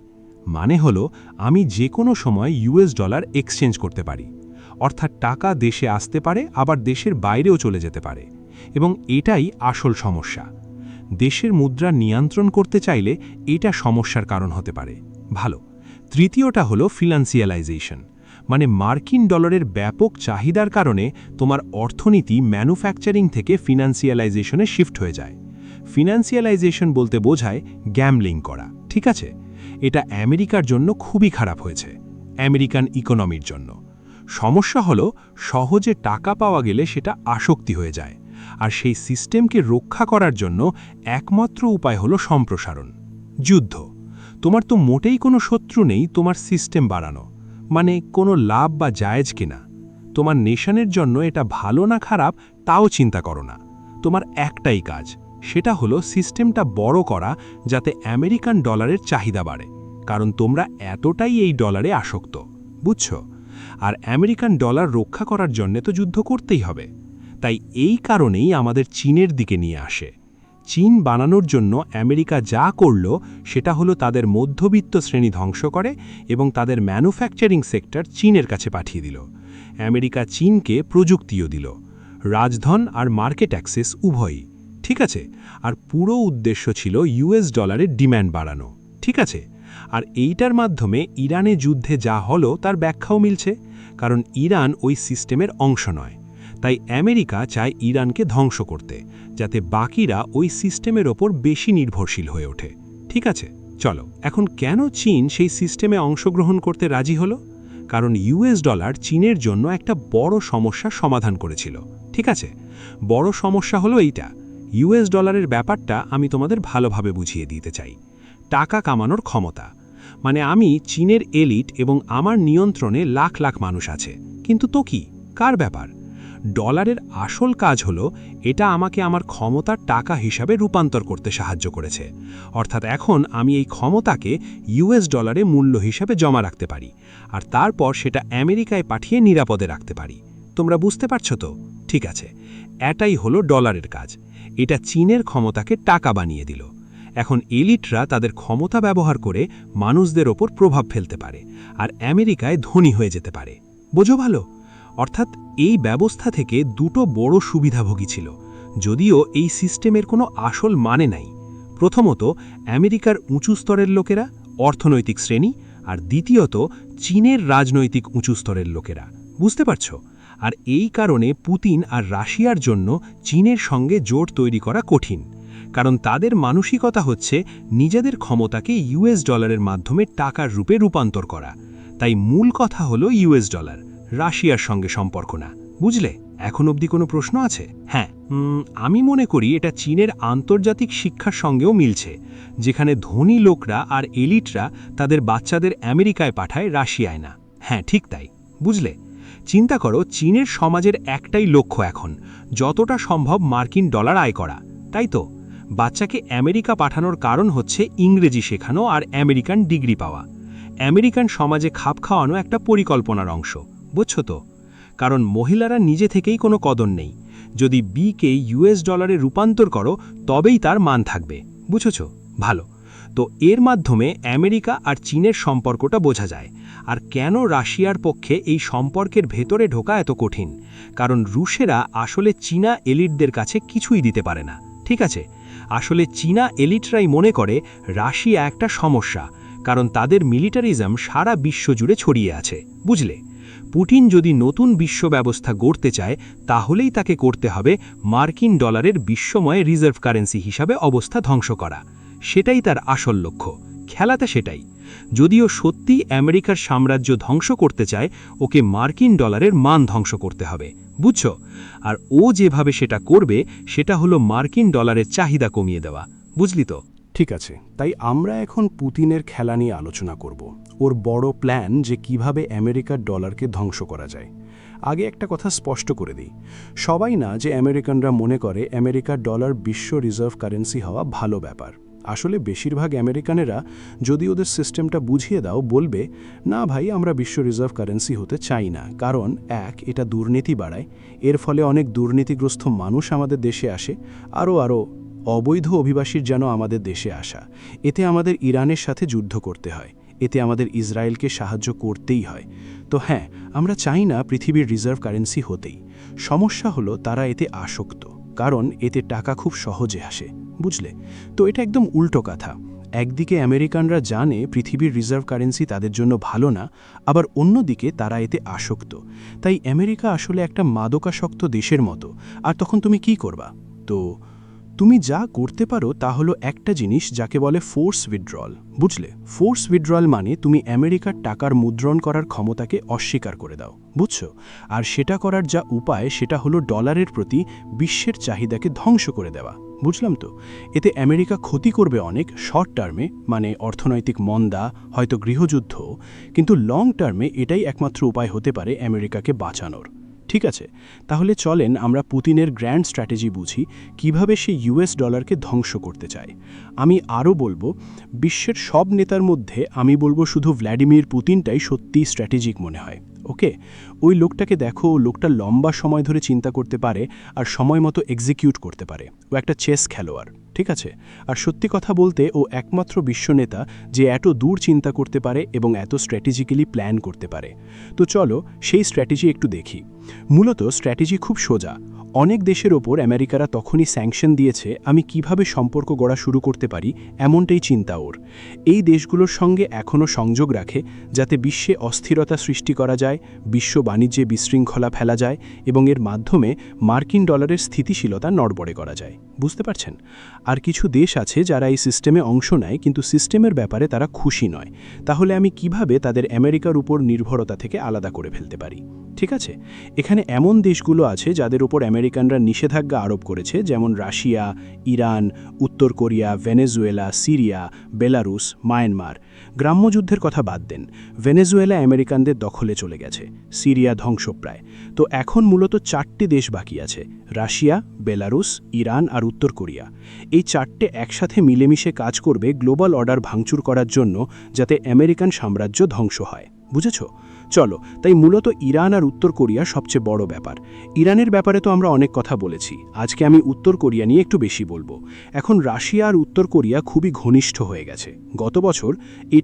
মানে হলো আমি যে কোনো সময় ইউএস ডলার এক্সচেঞ্জ করতে পারি, অর্থাৎ টাকা দেশে আসতে পারে আবার দেশের বাইরেও চলে যেতে পারে, এবং এটাই আসল সমস্যা। দেশের মুদ্রা নিয়ন্ত্রণ করতে চাইলে এটা সমস্যার কারণ হতে পারে। ভালো। তৃতীয়টা হলো ফিনান্সিয়ালাইজেশন, মানে মার্কিন ডলারের ব্যাপক চাহিদার কারণে তোমার অর্থনীতি ম্যানুফ্যাকচারিং থেকে ফিনান্সিয়ালাইজেশনে শিফট হয়ে যায়। ফিনান্সিয়ালাইজেশন বলতে বোঝায় গ্যামলিং করা, ঠিক আছে? এটা আমেরিকার জন্য খুবই খারাপ হয়েছে, আমেরিকান ইকোনমির জন্য। সমস্যা হলো সহজে টাকা পাওয়া গেলে সেটা আসক্তি হয়ে যায়, আর সেই সিস্টেমকে রক্ষা করার জন্য একমাত্র উপায় হলো সম্প্রসারণ, যুদ্ধ। তোমার তো মোটেই কোনো শত্রু নেই, তোমার সিস্টেম বাড়ানো মানে কোনো লাভ বা জায়েজ কিনা। তোমার নেশনের জন্য এটা ভালো না খারাপ তাও চিন্তা করো না, তোমার একটাই কাজ, সেটা হলো সিস্টেমটা বড় করা যাতে আমেরিকান ডলারের চাহিদা বাড়ে, কারণ তোমরা এতটাই এই ডলারে আসক্ত, বুঝছো? আর আমেরিকান ডলার রক্ষা করার জন্য তো যুদ্ধ করতেই হবে। তাই এই কারণেই আমাদের চীনের দিকে নিয়ে আসে। চীন বানানোর জন্য আমেরিকা যা করল সেটা হলো তাদের মধ্যবিত্ত শ্রেণী ধ্বংস করে এবং তাদের ম্যানুফ্যাকচারিং সেক্টর চীনের কাছে পাঠিয়ে দিল। আমেরিকা চীনকে প্রযুক্তিও দিল, রাজধন আর মার্কেট অ্যাক্সেস উভয়ই, ঠিক আছে? আর পুরো উদ্দেশ্য ছিল ইউএস ডলারের ডিম্যান্ড বাড়ানো, ঠিক আছে? আর এইটার মাধ্যমে ইরানে যুদ্ধে যা হলো তার ব্যাখ্যাও মিলছে, কারণ ইরান ওই সিস্টেমের অংশ নয়। তাই আমেরিকা চায় ইরানকে ধ্বংস করতে, যাতে বাকিরা ওই সিস্টেমের ওপর বেশি নির্ভরশীল হয়ে ওঠে, ঠিক আছে? চলো, এখন কেন চীন সেই সিস্টেমে অংশগ্রহণ করতে রাজি হলো? কারণ ইউএস ডলার চীনের জন্য একটা বড় সমস্যার সমাধান করেছিল, ঠিক আছে? বড় সমস্যা হলো এইটা। ইউএস ডলারের ব্যাপারটা আমি তোমাদের ভালোভাবে বুঝিয়ে দিতে চাই। টাকা কামানোর ক্ষমতা, মানে আমি চীনের এলিট এবং আমার নিয়ন্ত্রণে লাখ লাখ মানুষ আছে, কিন্তু তো কি, কার ব্যাপার? ডলারের আসল কাজ হলো এটা আমাকে আমার ক্ষমতার টাকা হিসাবে রূপান্তর করতে সাহায্য করেছে। অর্থাৎ এখন আমি এই ক্ষমতাকে ইউএস ডলারে মূল্য হিসাবে জমা রাখতে পারি, আর তারপর সেটা আমেরিকায় পাঠিয়ে নিরাপদে রাখতে পারি। তোমরা বুঝতে পারছো তো? ঠিক আছে, এটাই হলো ডলারের কাজ। এটা চীনের ক্ষমতাকে টাকা বানিয়ে দিল। এখন এলিটরা তাদের ক্ষমতা ব্যবহার করে মানুষদের ওপর প্রভাব ফেলতে পারে, আর আমেরিকায় ধনী হয়ে যেতে পারে। বোঝো ভালো? অর্থাৎ এই ব্যবস্থা থেকে দুটো বড় সুবিধাভোগী ছিল, যদিও এই সিস্টেমের কোনো আসল মানে নাই। প্রথমত, আমেরিকার উঁচু স্তরের লোকেরা, অর্থনৈতিক শ্রেণী, আর দ্বিতীয়ত চীনের রাজনৈতিক উঁচু স্তরের লোকেরা। বুঝতে পারছো? আর এই কারণে পুতিন আর রাশিয়ার জন্য চীনের সঙ্গে জোট তৈরি করা কঠিন, কারণ তাদের মানসিকতা হচ্ছে নিজেদের ক্ষমতাকে ইউএস ডলারের মাধ্যমে টাকার রূপে রূপান্তর করা। তাই মূল কথা হলো ইউএস ডলার, রাশিয়ার সঙ্গে সম্পর্ক না। বুঝলে? এখন অবধি কোনো প্রশ্ন আছে? হ্যাঁ, আমি মনে করি এটা চীনের আন্তর্জাতিক শিক্ষার সঙ্গেও মিলছে, যেখানে ধনী লোকরা আর এলিটরা তাদের বাচ্চাদের আমেরিকায় পাঠায়, রাশিয়ায় না। হ্যাঁ, ঠিক তাই। বুঝলে? চিন্তা করো, চীনের সমাজের একটাই লক্ষ্য এখন যতটা সম্ভব মার্কিন ডলার আয় করা, তাই তো? বাচ্চাকে আমেরিকা পাঠানোর কারণ হচ্ছে ইংরেজি শেখানো আর আমেরিকান ডিগ্রি পাওয়া। আমেরিকান সমাজে খাপ খাওয়ানো একটা পরিকল্পনার অংশ, বুঝছো তো? কারণ মহিলারা নিজে থেকেই কোনো কদর নেই। যদি বিকে ইউএস ডলারে রূপান্তর করো তবেই তার মান থাকবে। বুঝেছো? ভালো। তো এর মাধ্যমে আমেরিকা আর চীনের সম্পর্কটা বোঝা যায়। আর কেন রাশিয়ার পক্ষে এই সম্পর্কের ভেতরে ঢোকা এত কঠিন? কারণ রুশেরা আসলে চীনা এলিটদের কাছে কিছুই দিতে পারে না, ঠিক আছে? আসলে চীনা এলিটরাই মনে করে রাশিয়া একটা সমস্যা, কারণ তাদের মিলিটারিজম সারা বিশ্ব জুড়ে ছড়িয়ে আছে। বুঝলে? পুতিন যদি নতুন বিশ্ব ব্যবস্থা গড়তে চায় তাহলেই তাকে করতে হবে মার্কিন ডলারের বিশ্বময় রিজার্ভ কারেন্সি হিসাবে অবস্থা ধ্বংস করা। সেটাই তার আসল লক্ষ্য, খেলাতে সেটাই। যদিও সত্যি আমেরিকার সাম্রাজ্য ধ্বংস করতে চায়, ওকে মার্কিন ডলারের মান ধ্বংস করতে হবে। বুঝছো? আর ও যেভাবে সেটা করবে সেটা হলো মার্কিন ডলারের চাহিদা কমিয়ে দেওয়া। বুঝলি তো? ঠিক আছে, তাই আমরা এখন পুতিনের খেলা নিয়ে আলোচনা করব, ওর বড় প্ল্যান যে কিভাবে আমেরিকার ডলারকে ধ্বংস করা যায়। আগে একটা কথা স্পষ্ট করে দিই, সবাই না যে আমেরিকানরা মনে করে আমেরিকার ডলার বিশ্ব রিজার্ভ কারেন্সি হওয়া ভালো ব্যাপার। আসলে বেশিরভাগ আমেরিকানেরা যদি ওদের সিস্টেমটা বুঝিয়ে দাও বলবে, না ভাই, আমরা বিশ্ব রিজার্ভ কারেন্সি হতে চাই না, কারণ এক, এটা দুর্নীতি বাড়ায়, এর ফলে অনেক দুর্নীতিগ্রস্ত মানুষ আমাদের দেশে আসে, আরও অবৈধ অভিবাসীর যেন আমাদের দেশে আসা, এতে আমাদের ইরানের সাথে যুদ্ধ করতে হয়, এতে আমাদের ইসরায়েলকে সাহায্য করতেই হয়। তো হ্যাঁ, আমরা চাই না পৃথিবীর রিজার্ভ কারেন্সি হতেই। সমস্যা হলো তারা এতে আসক্ত, কারণ এতে টাকা খুব সহজে আসে, বুঝলে? তো এটা একদম উল্টো কথা। একদিকে আমেরিকানরা জানে পৃথিবীর রিজার্ভ কারেন্সি তাদের জন্য ভালো না, আবার অন্যদিকে তারা এতে আসক্ত। তাই আমেরিকা আসলে একটা মাদকাসক্ত দেশের মতো। আর তখন তুমি কি করবা? তো তুমি যা করতে পারো তা হলো একটা জিনিস যাকে বলে ফোর্স উইথড্রল, বুঝলে? ফোর্স উইথড্রল মানে তুমি আমেরিকার টাকার মুদ্রণ করার ক্ষমতাকে অস্বীকার করে দাও, বুঝছো? আর সেটা করার যা উপায় সেটা হলো ডলারের প্রতি বিশ্বের চাহিদাকে ধ্বংস করে দেওয়া, বুঝলাম তো? এতে আমেরিকা ক্ষতি করবে অনেক শর্ট টার্মে, মানে অর্থনৈতিক মন্দা, হয়তো গৃহযুদ্ধ, কিন্তু লং টার্মে এটাই একমাত্র উপায় হতে পারে আমেরিকাকে বাঁচানোর। ঠিক আছে, তাহলে চলেন আমরা পুতিনের গ্র্যান্ড স্ট্র্যাটেজি বুঝি, কিভাবে সে ইউএস ডলারকে ধ্বংস করতে চায়। আমি আরও বলবো, বিশ্বের সব নেতার মধ্যে আমি বলবো শুধু ভ্লাদিমির পুতিনটাই সত্যিই স্ট্র্যাটেজিক মনে হয়। ওকে, ওই লোকটাকে দেখো, লোকটা লম্বা সময় ধরে চিন্তা করতে পারে আর সময় মতো এক্সিকিউট করতে পারে। ও একটা চেস খেলোয়াড়, ঠিক আছে? আর সত্যি কথা বলতে ও একমাত্র বিশ্বনেতা যে এত দূর চিন্তা করতে পারে এবং এত স্ট্র্যাটেজিক্যালি প্ল্যান করতে পারে। তো চলো সেই স্ট্র্যাটেজি একটু দেখি। মূলত স্ট্র্যাটেজি খুব সোজা। অনেক দেশের ওপর আমেরিকারা তখনই স্যাংশন দিয়েছে আমি কিভাবে সম্পর্ক গড়া শুরু করতে পারি, এমনটাই চিন্তা ওর। এই দেশগুলোর সঙ্গে এখনও সংযোগ রাখে যাতে বিশ্বে অস্থিরতা সৃষ্টি করা যায়, বিশ্ব বাণিজ্যে বিশৃঙ্খলা ফেলা যায় এবং এর মাধ্যমে মার্কিন ডলারের স্থিতিশীলতা নড়বড়ে করা যায়। বুঝতে পারছেন? আর কিছু দেশ আছে যারা এই সিস্টেমে অংশ নেয় কিন্তু সিস্টেমের ব্যাপারে তারা খুশি নয়। তাহলে আমি কিভাবে তাদের আমেরিকার উপর নির্ভরতা থেকে আলাদা করে ফেলতে পারি? ঠিক আছে, এখানে এমন দেশগুলো আছে যাদের উপর আমেরিকানরা নিষেধাজ্ঞা আরোপ করেছে, যেমন রাশিয়া, ইরান, উত্তর Korea, Venezuela, Syria, Belarus, Myanmar. গ্রাম্য যুদ্ধের কথা বাদ দেন, ভেনেজুয়েলা আমেরিকানদের দখলে চলে গেছে, সিরিয়া ধ্বংসপ্রায়। তো এখন মূলত 4টি দেশ বাকি আছে, রাশিয়া, বেলারুস, ইরান আর উত্তর কোরিয়া। এই 4টে একসাথে মিলেমিশে কাজ করবে গ্লোবাল অর্ডার ভাঙচুর করার জন্য, যাতে আমেরিকান সাম্রাজ্য ধ্বংস হয়। বুঝেছো? চলো, তাই মূলত ইরান আর উত্তর কোরিয়া সবচেয়ে বড় ব্যাপার। ইরানের ব্যাপারে তো আমরা অনেক কথা বলেছি, আজকে আমি উত্তর কোরিয়া নিয়ে একটু বেশি বলবো। এখন রাশিয়া আর উত্তর কোরিয়া খুবই ঘনিষ্ঠ হয়ে গেছে। গত বছর,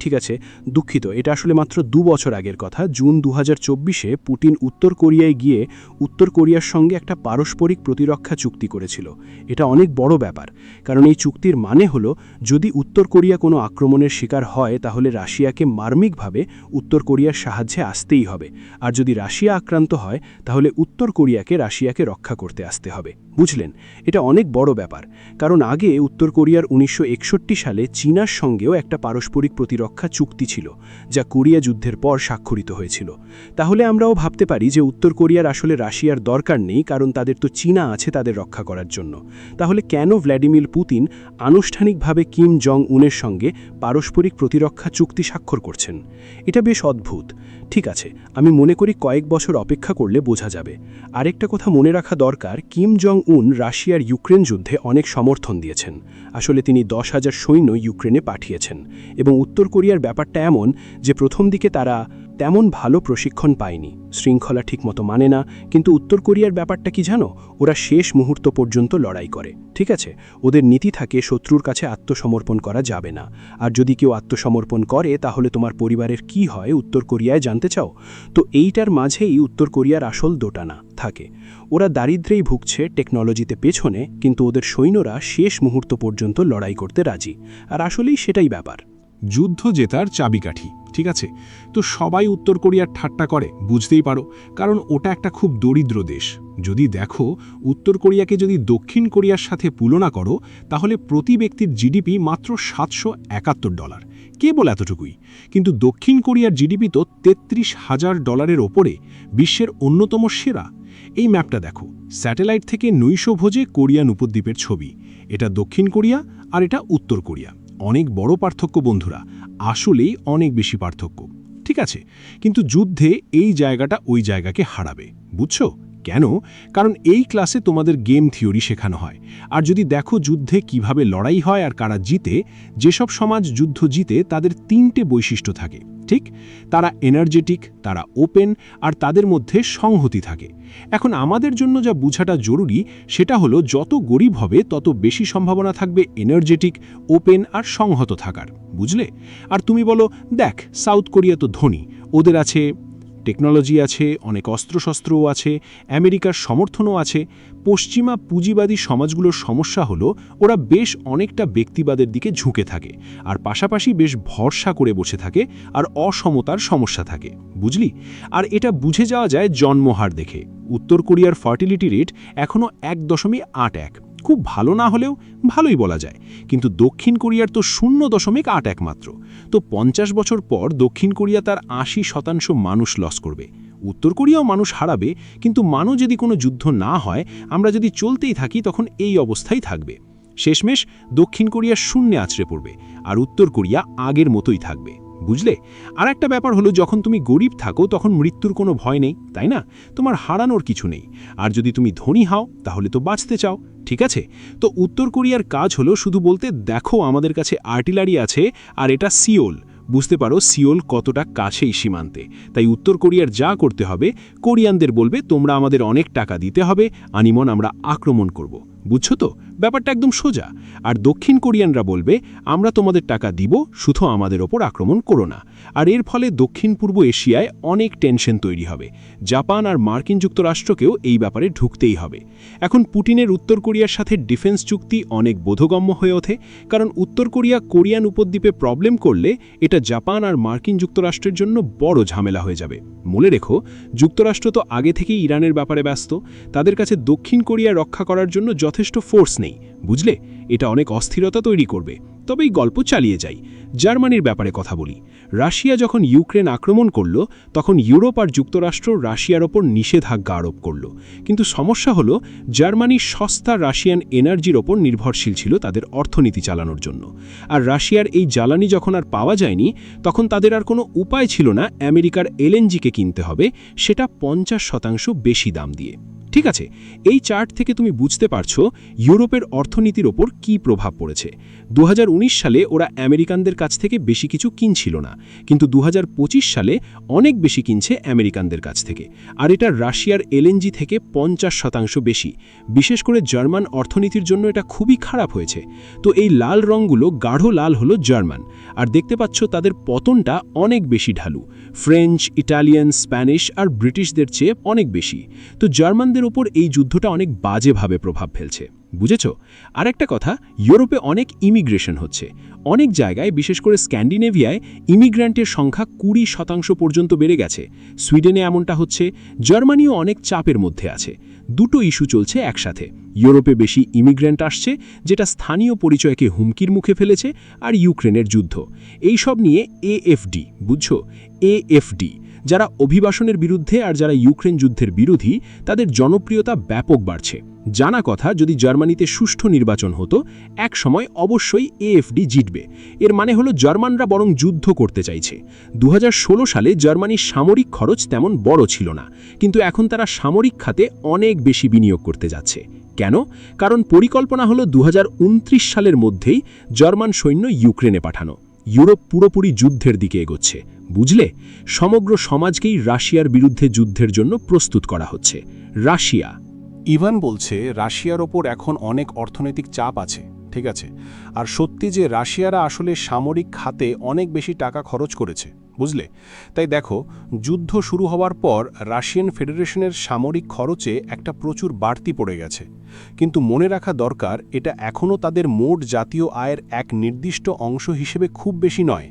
ঠিক আছে, দুঃখিত, এটা আসলে মাত্র 2 বছর আগের কথা, জুন 2024-এ পুতিন উত্তর কোরিয়ায় গিয়ে উত্তর কোরিয়ার সঙ্গে একটা পারস্পরিক প্রতিরক্ষা চুক্তি করেছিল। এটা অনেক বড় ব্যাপার, কারণ এই চুক্তির মানে হলো যদি উত্তর কোরিয়া কোনো আক্রমণের শিকার হয় তাহলে রাশিয়াকে মার্মিকভাবে উত্তর কোরিয়ার সাহায্যে আসতেই হবে, আর যদি রাশিয়া আক্রান্ত হয় তাহলে উত্তর কোরিয়াকে রাশিয়াকে রক্ষা করতে আসতে হবে। বুঝলেন? এটা অনেক বড় ব্যাপার, কারণ আগে উত্তর কোরিয়ার 1961 সালে চীনার সঙ্গেও একটা পারস্পরিক প্রতিরক্ষা চুক্তি ছিল, যা কোরিয়া যুদ্ধের পর স্বাক্ষরিত হয়েছিল। তাহলে আমরাও ভাবতে পারি যে উত্তর কোরিয়ার আসলে রাশিয়ার দরকার নেই, কারণ তাদের তো চীনা আছে তাদের রক্ষা করার জন্য। তাহলে কেন ভ্লাদিমির পুতিন আনুষ্ঠানিকভাবে কিম জং উনের সঙ্গে পারস্পরিক প্রতিরক্ষা চুক্তি স্বাক্ষর করছেন? এটা বেশ অদ্ভুত। ঠিক আছে, আমি মনে করি কয়েক বছর অপেক্ষা করলে বোঝা যাবে। আরেকটা কথা মনে রাখা দরকার, কিম জং উন রাশিয়ার ইউক্রেন যুদ্ধে অনেক সমর্থন দিয়েছেন। আসলে তিনি 10,000 সৈন্য ইউক্রেনে পাঠিয়েছেন, এবং উত্তর কোরিয়ার ব্যাপারটা এমন যে প্রথম দিকে তারা তেমন ভালো প্রশিক্ষণ পায়নি, শৃঙ্খলা ঠিকমতো মানে না। কিন্তু উত্তর কোরিয়ার ব্যাপারটা কি জানো? ওরা শেষ মুহূর্ত পর্যন্ত লড়াই করে। ঠিক আছে, ওদের নীতি থাকে শত্রুর কাছে আত্মসমর্পণ করা যাবে না। আর যদি কেউ আত্মসমর্পণ করে তাহলে তোমার পরিবারের কি হয় উত্তর কোরিয়ায় জানতে চাও? তো এইটার মাঝেই উত্তর কোরিয়ার আসল দোটানা থাকে। ওরা দারিদ্র্যেই ভুগছে, টেকনোলজিতে পেছনে, কিন্তু ওদের সৈন্যরা শেষ মুহূর্ত পর্যন্ত লড়াই করতে রাজি। আর আসলেই সেটাই ব্যাপার। যুদ্ধ জেতার চাবিকাঠি, ঠিক আছে? তো সবাই উত্তর কোরিয়ার ঠাট্টা করে, বুঝতেই পারো, কারণ ওটা একটা খুব দরিদ্র দেশ। যদি দেখো উত্তর কোরিয়াকে যদি দক্ষিণ কোরিয়ার সাথে তুলনা করো তাহলে প্রতি ব্যক্তির জিডিপি মাত্র $771, কেবল এতটুকুই। কিন্তু দক্ষিণ কোরিয়ার জিডিপি তো $33,000 ওপরে, বিশ্বের অন্যতম সেরা। এই ম্যাপটা দেখো, স্যাটেলাইট থেকে নৈশভোজে কোরিয়ান উপদ্বীপের ছবি। এটা দক্ষিণ কোরিয়া আর এটা উত্তর কোরিয়া। অনেক বড় পার্থক্য বন্ধুরা, আসলেই অনেক বেশি পার্থক্য। ঠিক আছে, কিন্তু যুদ্ধে এই জায়গাটা ওই জায়গাকে হারাবে, বুঝছো? কেন? কারণ এই ক্লাসে তোমাদের গেম থিওরি শেখানো হয়। আর যদি দেখো যুদ্ধে কিভাবে লড়াই হয় আর কারা জিতে, যেসব সমাজ যুদ্ধ জিতে তাদের 3টে বৈশিষ্ট্য থাকে, ঠিক? তারা এনার্জেটিক, তারা ওপেন, আর তাদের মধ্যে সংহতি থাকে। এখন আমাদের জন্য যা বোঝাটা জরুরি সেটা হলো যত গরিব হবে তত বেশি সম্ভাবনা থাকবে এনার্জেটিক, ওপেন আর সংহত থাকার, বুঝলে? আর তুমি বলো, দেখ সাউথ কোরিয়া তো ধনী, ওদের আছে টেকনোলজি, আছে অনেক অস্ত্রশস্ত্রও আছে, আমেরিকার সমর্থনও আছে। পশ্চিমা পুঁজিবাদী সমাজগুলোর সমস্যা হলো ওরা বেশ অনেকটা ব্যক্তিবাদের দিকে ঝুঁকে থাকে, আর পাশাপাশি বেশ ভরসা করে বসে থাকে, আর অসমতার সমস্যা থাকে, বুঝলি? আর এটা বুঝে যাওয়া যায় জন্মহার দেখে। উত্তর কোরিয়ার ফার্টিলিটি রেট এখনও 1.81, খুব ভালো না হলেও ভালোই বলা যায়, কিন্তু দক্ষিণ কোরিয়ার তো 0.81 মাত্র। তো 50 বছর পর দক্ষিণ কোরিয়া তার 80% মানুষ লস করবে। উত্তর কোরিয়াও মানুষ হারাবে, কিন্তু যদি কোনো যুদ্ধ না হয়, আমরা যদি চলতেই থাকি, তখন এই অবস্থাই থাকবে। শেষমেশ দক্ষিণ কোরিয়া শূন্যে আছড়ে পড়বে, আর উত্তর কোরিয়া আগের মতোই থাকবে, বুঝলে? আর একটা ব্যাপার হলো, যখন তুমি গরিব থাকো তখন মৃত্যুর কোনো ভয় নেই, তাই না? তোমার হারানোর কিছু নেই। আর যদি তুমি ধনী হও তাহলে তো বাঁচতে চাও, ঠিক আছে? তো উত্তর কোরিয়ার কাজ হলো শুধু বলতে, দেখো আমাদের কাছে আর্টিলারি আছে, আর এটা সিওল, বুঝতে পারো সিওল কতটা কাছেই সীমান্তে। তাই উত্তর কোরিয়ার যা করতে হবে, কোরিয়ানদের বলবে তোমরা আমাদের অনেক টাকা দিতে হবে, আনিমন আমরা আক্রমণ করব, বুঝছো তো? ব্যাপারটা একদম সোজা। আর দক্ষিণ কোরিয়ানরা বলবে আমরা তোমাদের টাকা দিব, শুধু আমাদের ওপর আক্রমণ করো না। আর এর ফলে দক্ষিণ পূর্ব এশিয়ায় অনেক টেনশন তৈরি হবে। জাপান আর মার্কিন যুক্তরাষ্ট্রকেও এই ব্যাপারে ঢুকতেই হবে। এখন পুটিনের উত্তর কোরিয়ার সাথে ডিফেন্স চুক্তি অনেক বোধগম্য হয়ে ওঠে, কারণ উত্তর কোরিয়া কোরিয়ান উপদ্বীপে প্রবলেম করলে এটা জাপান আর মার্কিন যুক্তরাষ্ট্রের জন্য বড় ঝামেলা হয়ে যাবে। মনে রেখো, যুক্তরাষ্ট্র তো আগে থেকেই ইরানের ব্যাপারে ব্যস্ত, তাদের কাছে দক্ষিণ কোরিয়া রক্ষা করার জন্য যথেষ্ট ফোর্স নেই, বুঝলে? এটা অনেক অস্থিরতা তৈরি করবে। তবে এই গল্প চালিয়ে যাই, জার্মানির ব্যাপারে কথা বলি। রাশিয়া যখন ইউক্রেন আক্রমণ করল, তখন ইউরোপ আর যুক্তরাষ্ট্র রাশিয়ার ওপর নিষেধাজ্ঞা আরোপ করল। কিন্তু সমস্যা হলো, জার্মানি সস্তা রাশিয়ান এনার্জির ওপর নির্ভরশীল ছিল তাদের অর্থনীতি চালানোর জন্য। আর রাশিয়ার এই জ্বালানি যখন আর পাওয়া যায়নি, তখন তাদের আর কোনো উপায় ছিল না আমেরিকার এলএনজিকে কিনতে হবে, সেটা 50% বেশি দাম দিয়ে। ঠিক আছে, এই চার্ট থেকে তুমি বুঝতে পারছো ইউরোপের অর্থনীতির ওপর কী প্রভাব পড়েছে। 2019 সালে ওরা আমেরিকানদের কাছ থেকে বেশি কিছু কিনছিল না, কিন্তু 2025 সালে অনেক বেশি কিনছে আমেরিকানদের কাছ থেকে। আর এটা রাশিয়ার এলএনজি থেকে 50% বেশি। বিশেষ করে জার্মান অর্থনীতির জন্য এটা খুবই খারাপ হয়েছে। তো এই লাল রঙগুলো গাঢ় লাল হলো জার্মান, আর দেখতে পাচ্ছ তাদের পতনটা অনেক বেশি ঢালু, ফ্রেঞ্চ, ইটালিয়ান, স্প্যানিশ আর ব্রিটিশদের চেয়ে অনেক বেশি। তো জার্মানদের ওপর এই যুদ্ধটা অনেক বাজেভাবে প্রভাব ফেলছে, বুঝেছ? আরেকটা কথা, ইউরোপে অনেক ইমিগ্রেশন হচ্ছে। অনেক জায়গায়, বিশেষ করে স্ক্যান্ডিনেভিয়ায়, ইমিগ্র্যান্টের সংখ্যা 20% পর্যন্ত বেড়ে গেছে। সুইডেনে এমনটা হচ্ছে। জার্মানিও অনেক চাপের মধ্যে আছে। দুটো ইস্যু চলছে একসাথে। ইউরোপে বেশি ইমিগ্র্যান্ট আসছে, যেটা স্থানীয় পরিচয়কে হুমকির মুখে ফেলেছে, আর ইউক্রেনের যুদ্ধ। এই সব নিয়ে এএফডি, বুঝছো? এএফডি, যারা অভিবাসনের বিরুদ্ধে আর যারা ইউক্রেন যুদ্ধের বিরোধী, তাদের জনপ্রিয়তা ব্যাপক বাড়ছে। জানা কথা, যদি জার্মানিতে সুষ্ঠু নির্বাচন হতো, এক সময় অবশ্যই এএফডি জিতবে। এর মানে হলো জার্মানরা বরং যুদ্ধ করতে চাইছে। 2016 সালে জার্মানির সামরিক খরচ তেমন বড় ছিল না, কিন্তু এখন তারা সামরিক খাতে অনেক বেশি বিনিয়োগ করতে যাচ্ছে। কেন? কারণ পরিকল্পনা হলো 2029 সালের মধ্যেই জার্মান সৈন্য ইউক্রেনে পাঠানো। ইউরোপ পুরোপুরি যুদ্ধের দিকে এগোচ্ছে, বুঝলে? সমগ্র সমাজকেই রাশিয়ার বিরুদ্ধে যুদ্ধের জন্য প্রস্তুত করা হচ্ছে। রাশিয়া, ইভান বলছে রাশিয়ার ওপর এখন অনেক অর্থনৈতিক চাপ আছে, ঠিক আছে? আর সত্যি যে রাশিয়ারা আসলে সামরিক খাতে অনেক বেশি টাকা খরচ করেছে, বুঝলে? তাই দেখো, যুদ্ধ শুরু হওয়ার পর রাশিয়ান ফেডারেশনের সামরিক খরচে একটা প্রচুর বাড়তি পড়ে গেছে। কিন্তু মনে রাখা দরকার, এটা এখনও তাদের মোট জাতীয় আয়ের এক নির্দিষ্ট অংশ হিসেবে খুব বেশি নয়।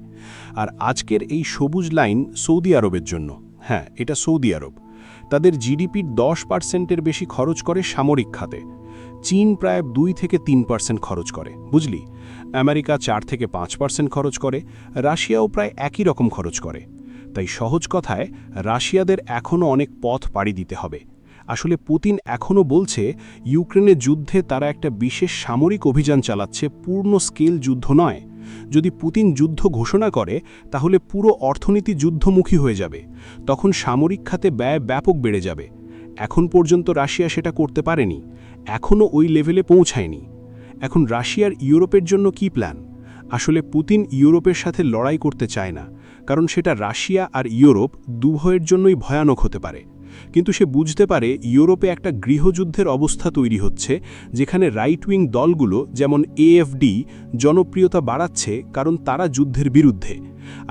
আর আজকের এই সবুজ লাইন সৌদি আরবের জন্য। হ্যাঁ, এটা সৌদি আরব। তাদের জিডিপির 10%-এর বেশি খরচ করে সামরিক খাতে। চীন প্রায় 2-3% খরচ করে, বুঝলি? আমেরিকা 4-5% খরচ করে। রাশিয়াও প্রায় একই রকম খরচ করে। তাই সহজ কথায়, রাশিয়াদের এখনও অনেক পথ পাড়ি দিতে হবে। আসলে পুতিন এখনও বলছে ইউক্রেনের যুদ্ধে তারা একটা বিশেষ সামরিক অভিযান চালাচ্ছে, পূর্ণ স্কেল যুদ্ধ নয়। যদি পুতিন যুদ্ধ ঘোষণা করে তাহলে পুরো অর্থনীতি যুদ্ধমুখী হয়ে যাবে, তখন সামরিক খাতে ব্যয় ব্যাপক বেড়ে যাবে। এখন পর্যন্ত রাশিয়া সেটা করতে পারেনি, এখনও ওই লেভেলে পৌঁছায়নি। এখন রাশিয়ার ইউরোপের জন্য কি প্ল্যান? আসলে পুতিন ইউরোপের সাথে লড়াই করতে চায় না, কারণ সেটা রাশিয়া আর ইউরোপ উভয়ের জন্যই ভয়ানক হতে পারে। কিন্তু সে বুঝতে পারে ইউরোপে একটা গৃহযুদ্ধের অবস্থা তৈরি হচ্ছে, যেখানে রাইট উইং দলগুলো যেমন এএফডি জনপ্রিয়তা বাড়াচ্ছে, কারণ তারা যুদ্ধের বিরুদ্ধে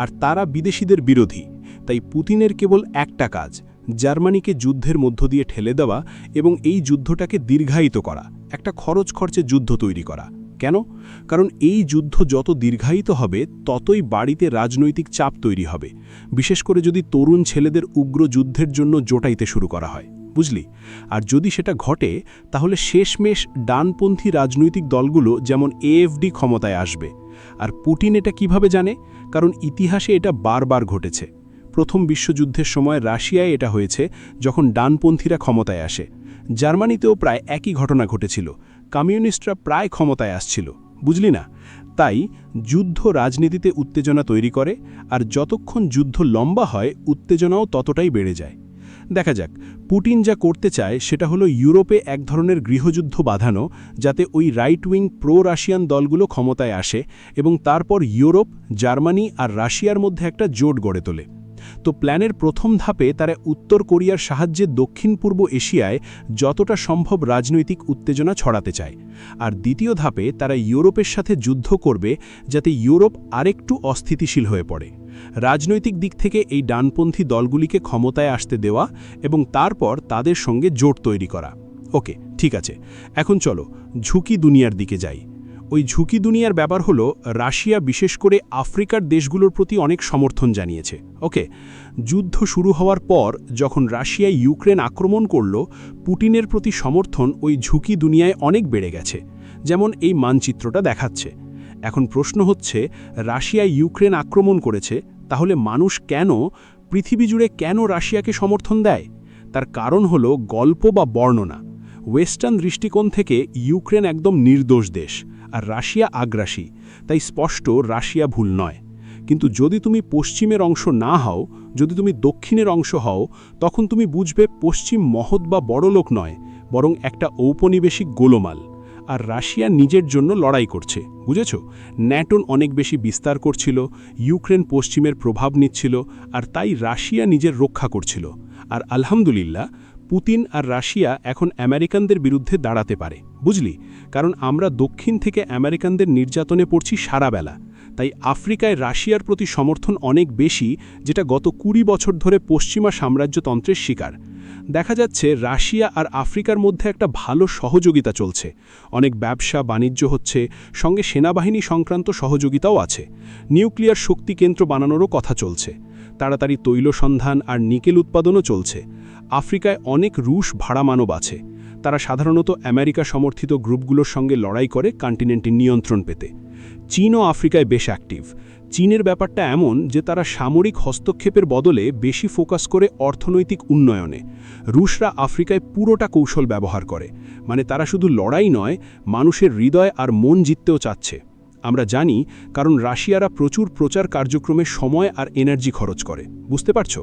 আর তারা বিদেশিদের বিরোধী। তাই পুতিনের কেবল একটা কাজ, জার্মানিকে যুদ্ধের মধ্য দিয়ে ঠেলে দেওয়া এবং এই যুদ্ধটাকে দীর্ঘায়িত করা, একটা খরচে যুদ্ধ তৈরি করা। কেন? কারণ এই যুদ্ধ যত দীর্ঘায়িত হবে ততই বাড়িতে রাজনৈতিক চাপ তৈরি হবে, বিশেষ করে যদি তরুণ ছেলেদের উগ্র যুদ্ধের জন্য জোটাইতে শুরু করা হয়, বুঝলি? আর যদি সেটা ঘটে তাহলে শেষমেশ ডানপন্থী রাজনৈতিক দলগুলো যেমন এএফডি ক্ষমতায় আসবে। আর পুতিন এটা কিভাবে জানে? কারণ ইতিহাসে এটা বারবার ঘটেছে। প্রথম বিশ্বযুদ্ধের সময় রাশিয়ায় এটা হয়েছে, যখন ডানপন্থীরা ক্ষমতায় আসে। জার্মানিতেও প্রায় একই ঘটনা ঘটেছিল, কমিউনিস্টরা প্রায় ক্ষমতায় আসছিল, বুঝলি না? তাই যুদ্ধ রাজনীতিতে উত্তেজনা তৈরি করে, আর যতক্ষণ যুদ্ধ লম্বা হয় উত্তেজনাও ততটাই বেড়ে যায়। দেখা যাক পুতিন যা করতে চায় সেটা হলো ইউরোপে এক ধরনের গৃহযুদ্ধ বাঁধানো, যাতে ওই রাইট উইং প্রো রাশিয়ান দলগুলো ক্ষমতায় আসে এবং তারপর ইউরোপ, জার্মানি আর রাশিয়ার মধ্যে একটা জোট গড়ে তোলে। তো প্ল্যানের প্রথম ধাপে তারা উত্তর কোরিয়ার সাহায্যে দক্ষিণ পূর্ব এশিয়ায় যতটা সম্ভব রাজনৈতিক উত্তেজনা ছড়াতে চায়, আর দ্বিতীয় ধাপে তারা ইউরোপের সাথে যুদ্ধ করবে, যাতে ইউরোপ আরেকটু অস্থিতিশীল হয়ে পড়ে। রাজনৈতিক দিক থেকে এই ডানপন্থী দলগুলিকে ক্ষমতায় আসতে দেওয়া এবং তারপর তাদের সঙ্গে জোট তৈরি করা। ওকে, ঠিক আছে, এখন চলো ঝুঁকি দুনিয়ার দিকে যাই। ওই ঝুঁকি দুনিয়ার ব্যাপার হলো রাশিয়া বিশেষ করে আফ্রিকার দেশগুলোর প্রতি অনেক সমর্থন জানিয়েছে। ওকে, যুদ্ধ শুরু হওয়ার পর যখন রাশিয়া ইউক্রেন আক্রমণ করল, পুতিনের প্রতি সমর্থন ওই ঝুঁকি দুনিয়ায় অনেক বেড়ে গেছে, যেমন এই মানচিত্রটা দেখাচ্ছে। এখন প্রশ্ন হচ্ছে, রাশিয়া ইউক্রেন আক্রমণ করেছে, তাহলে মানুষ পৃথিবী জুড়ে কেন রাশিয়াকে সমর্থন দেয়? তার কারণ হলো গল্প বা বর্ণনা। ওয়েস্টার্ন দৃষ্টিকোণ থেকে ইউক্রেন একদম নির্দোষ দেশ, আর রাশিয়া আগ্রাসী, তাই স্পষ্ট রাশিয়া ভুল নয়। কিন্তু যদি তুমি পশ্চিমের অংশ না হও, যদি তুমি দক্ষিণের অংশ হও, তখন তুমি বুঝবে পশ্চিম মহৎ বা বড়লোক নয়, বরং একটা ঔপনিবেশিক গোলমাল। আর রাশিয়া নিজের জন্য লড়াই করছে, বুঝেছ? ন্যাটো অনেক বেশি বিস্তার করছিল, ইউক্রেন পশ্চিমের প্রভাব নিচ্ছিল, আর তাই রাশিয়া নিজের রক্ষা করছিল। আর আলহামদুলিল্লাহ, পুতিন আর রাশিয়া এখন আমেরিকানদের বিরুদ্ধে দাঁড়াতে পারে, বুঝলি? কারণ আমরা দক্ষিণ থেকে আমেরিকানদের নির্যাতনে পড়ছি সারাবেলা। তাই আফ্রিকায় রাশিয়ার প্রতি সমর্থন অনেক বেশি, যেটা গত 20 বছর ধরে পশ্চিমা সাম্রাজ্যতন্ত্রের শিকার। দেখা যাচ্ছে রাশিয়া আর আফ্রিকার মধ্যে একটা ভালো সহযোগিতা চলছে, অনেক ব্যবসা বাণিজ্য হচ্ছে, সঙ্গে সেনাবাহিনী সংক্রান্ত সহযোগিতাও আছে। নিউক্লিয়ার শক্তি কেন্দ্র বানানোরও কথা চলছে, তাড়াতাড়ি তৈল সন্ধান আর নিকেল উৎপাদনও চলছে। আফ্রিকায় অনেক রুশ ভাড়া মানব আছে, তারা সাধারণত আমেরিকা সমর্থিত গ্রুপগুলোর সঙ্গে লড়াই করে কন্টিনেন্টের নিয়ন্ত্রণ পেতে। চীনও আফ্রিকায় বেশ অ্যাক্টিভ। চীনের ব্যাপারটা এমন যে তারা সামরিক হস্তক্ষেপের বদলে বেশি ফোকাস করে অর্থনৈতিক উন্নয়নে। রুশরা আফ্রিকায় পুরোটা কৌশল ব্যবহার করে, মানে তারা শুধু লড়াই নয়, মানুষের হৃদয় আর মন জিততেও চাচ্ছে। আমরা জানি, কারণ রাশিয়ারা প্রচুর প্রচার কার্যক্রমে সময় আর এনার্জি খরচ করে, বুঝতে পারছো?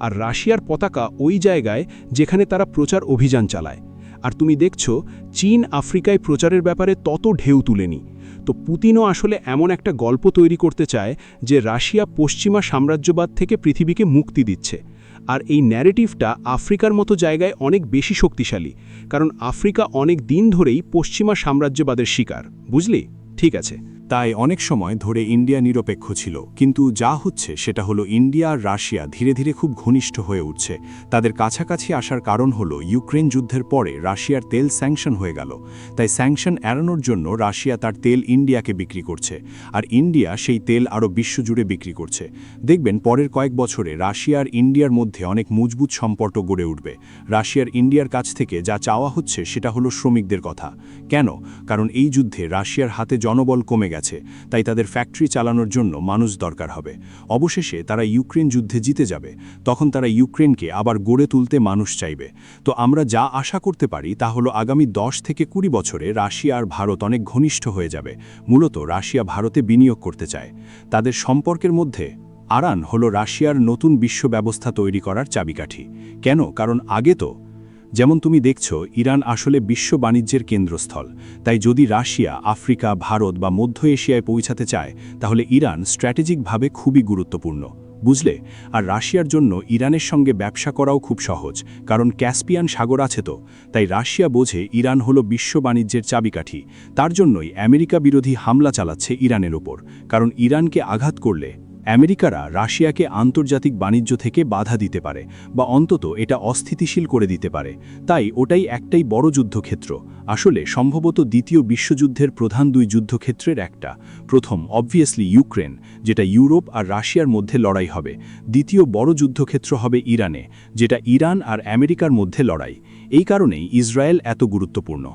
আর রাশিয়ার পতাকা ওই জায়গায় যেখানে তারা প্রচার অভিযান চালায়। আর তুমি দেখছো চীন আফ্রিকায় প্রচারের ব্যাপারে তত ঢেউ তুলেনি। তো পুতিনও আসলে এমন একটা গল্প তৈরি করতে চায় যে রাশিয়া পশ্চিমা সাম্রাজ্যবাদ থেকে পৃথিবীকে মুক্তি দিচ্ছে। আর এই ন্যারেটিভটা আফ্রিকার মতো জায়গায় অনেক বেশি শক্তিশালী, কারণ আফ্রিকা অনেক দিন ধরেই পশ্চিমা সাম্রাজ্যবাদের শিকার, বুঝলি? ঠিক আছে, তাই অনেক সময় ধরে ইন্ডিয়া নিরপেক্ষ ছিল, কিন্তু যা হচ্ছে সেটা হলো ইন্ডিয়া আর রাশিয়া ধীরে ধীরে খুব ঘনিষ্ঠ হয়ে উঠছে। তাদের কাছাকাছি আসার কারণ হলো ইউক্রেন যুদ্ধের পরে রাশিয়ার তেল স্যাংশন হয়ে গেল। তাই স্যাংশন এড়ানোর জন্য রাশিয়া তার তেল ইন্ডিয়াকে বিক্রি করছে, আর ইন্ডিয়া সেই তেল আরও বিশ্বজুড়ে বিক্রি করছে। দেখবেন পরের কয়েক বছরে রাশিয়া আর ইন্ডিয়ার মধ্যে অনেক মজবুত সম্পর্ক গড়ে উঠবে। রাশিয়ার ইন্ডিয়ার কাছ থেকে যা চাওয়া হচ্ছে সেটা হলো শ্রমিকদের কথা। কেন? কারণ এই যুদ্ধে রাশিয়ার হাতে জনবল কমে গেছে, তাই তাদের ফ্যাক্টরি চালানোর জন্য মানুষ দরকার হবে। অবশেষে তারা ইউক্রেন যুদ্ধে জিতে যাবে, তখন তারা ইউক্রেনকে আবার গড়ে তুলতে মানুষ চাইবে। তো আমরা যা আশা করতে পারি তা হলো আগামী 10 থেকে 20 বছরে রাশিয়া আর ভারত অনেক ঘনিষ্ঠ হয়ে যাবে। মূলত রাশিয়া ভারতে বিনিয়োগ করতে চায়। তাদের সম্পর্কের মধ্যে আরান হলো রাশিয়ার নতুন বিশ্ব ব্যবস্থা তৈরি করার চাবিকাঠি। কেন? কারণ আগে তো যেমন তুমি দেখছো, ইরান আসলে বিশ্ব বাণিজ্যের কেন্দ্রস্থল। তাই যদি রাশিয়া আফ্রিকা, ভারত বা মধ্য এশিয়ায় পৌঁছাতে চায়, তাহলে ইরান স্ট্র্যাটেজিকভাবে খুবই গুরুত্বপূর্ণ, বুঝলে? আর রাশিয়ার জন্য ইরানের সঙ্গে ব্যবসা করাও খুব সহজ, কারণ ক্যাসপিয়ান সাগর আছে তো। তাই রাশিয়া বোঝে ইরান হলো বিশ্ব বাণিজ্যের চাবিকাঠি। তার জন্যই আমেরিকা বিরোধী হামলা চালাচ্ছে ইরানের ওপর, কারণ ইরানকে আঘাত করলে আমেরিকারা রাশিয়াকে আন্তর্জাতিক বাণিজ্য থেকে বাধা দিতে পারে, বা অন্তত এটা অস্থিতিশীল করে দিতে পারে। তাই ওটাই একটাই বড় যুদ্ধক্ষেত্র, আসলে সম্ভবত দ্বিতীয় বিশ্বযুদ্ধের প্রধান 2 যুদ্ধক্ষেত্রের একটা। প্রথম অবভিয়াসলি ইউক্রেন, যেটা ইউরোপ আর রাশিয়ার মধ্যে লড়াই হবে। দ্বিতীয় বড় যুদ্ধক্ষেত্র হবে ইরানে, যেটা ইরান আর আমেরিকার মধ্যে লড়াই। এই কারণেই ইসরায়েল এত গুরুত্বপূর্ণ।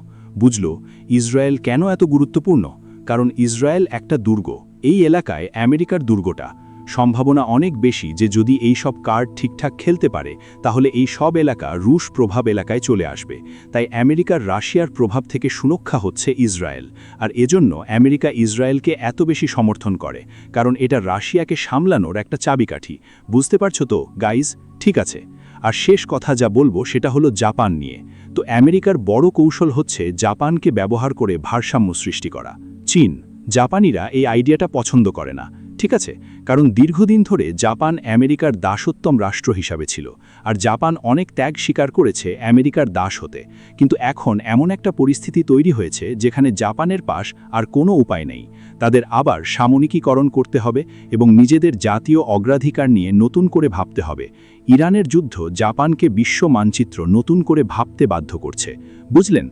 বুঝলো ইসরায়েল কেন এত গুরুত্বপূর্ণ? কারণ ইসরায়েল একটা দুর্গ। এই এলাকায় আমেরিকার দুর্গটা। সম্ভাবনা অনেক বেশি যে যদি এই সব কার্ড ঠিকঠাক খেলতে পারে, তাহলে এই সব এলাকা রুশ প্রভাব এলাকায় চলে আসবে। তাই আমেরিকার রাশিয়ার প্রভাব থেকে সুরক্ষা হচ্ছে ইসরায়েল। আর এজন্য আমেরিকা ইসরায়েলকে এত বেশি সমর্থন করে, কারণ এটা রাশিয়াকে সামলানোর একটা চাবিকাঠি। বুঝতে পারছো তো গাইজ? ঠিক আছে, আর শেষ কথা যা বলবো সেটা হলো জাপান নিয়ে। তো আমেরিকার বড় কৌশল হচ্ছে জাপানকে ব্যবহার করে ভারসাম্য সৃষ্টি করা। চীন, জাপানিরা এই আইডিয়াটা পছন্দ করে না, ঠিক আছে? কারণ দীর্ঘদিন ধরে জাপান আমেরিকার দাসত্বম রাষ্ট্র হিসাবে ছিল, আর জাপান অনেক ত্যাগ স্বীকার করেছে আমেরিকার দাস হতে। কিন্তু এখন এমন একটা পরিস্থিতি তৈরি হয়েছে যেখানে জাপানের পাশ আর কোনো উপায় নেই। তাদের আবার সামরিকীকরণ করতে হবে এবং নিজেদের জাতীয় অগ্রাধিকার নিয়ে নতুন করে ভাবতে হবে। ইরানের যুদ্ধ জাপানকে বিশ্ব মানচিত্র নতুন করে ভাবতে বাধ্য করছে, বুঝলেন?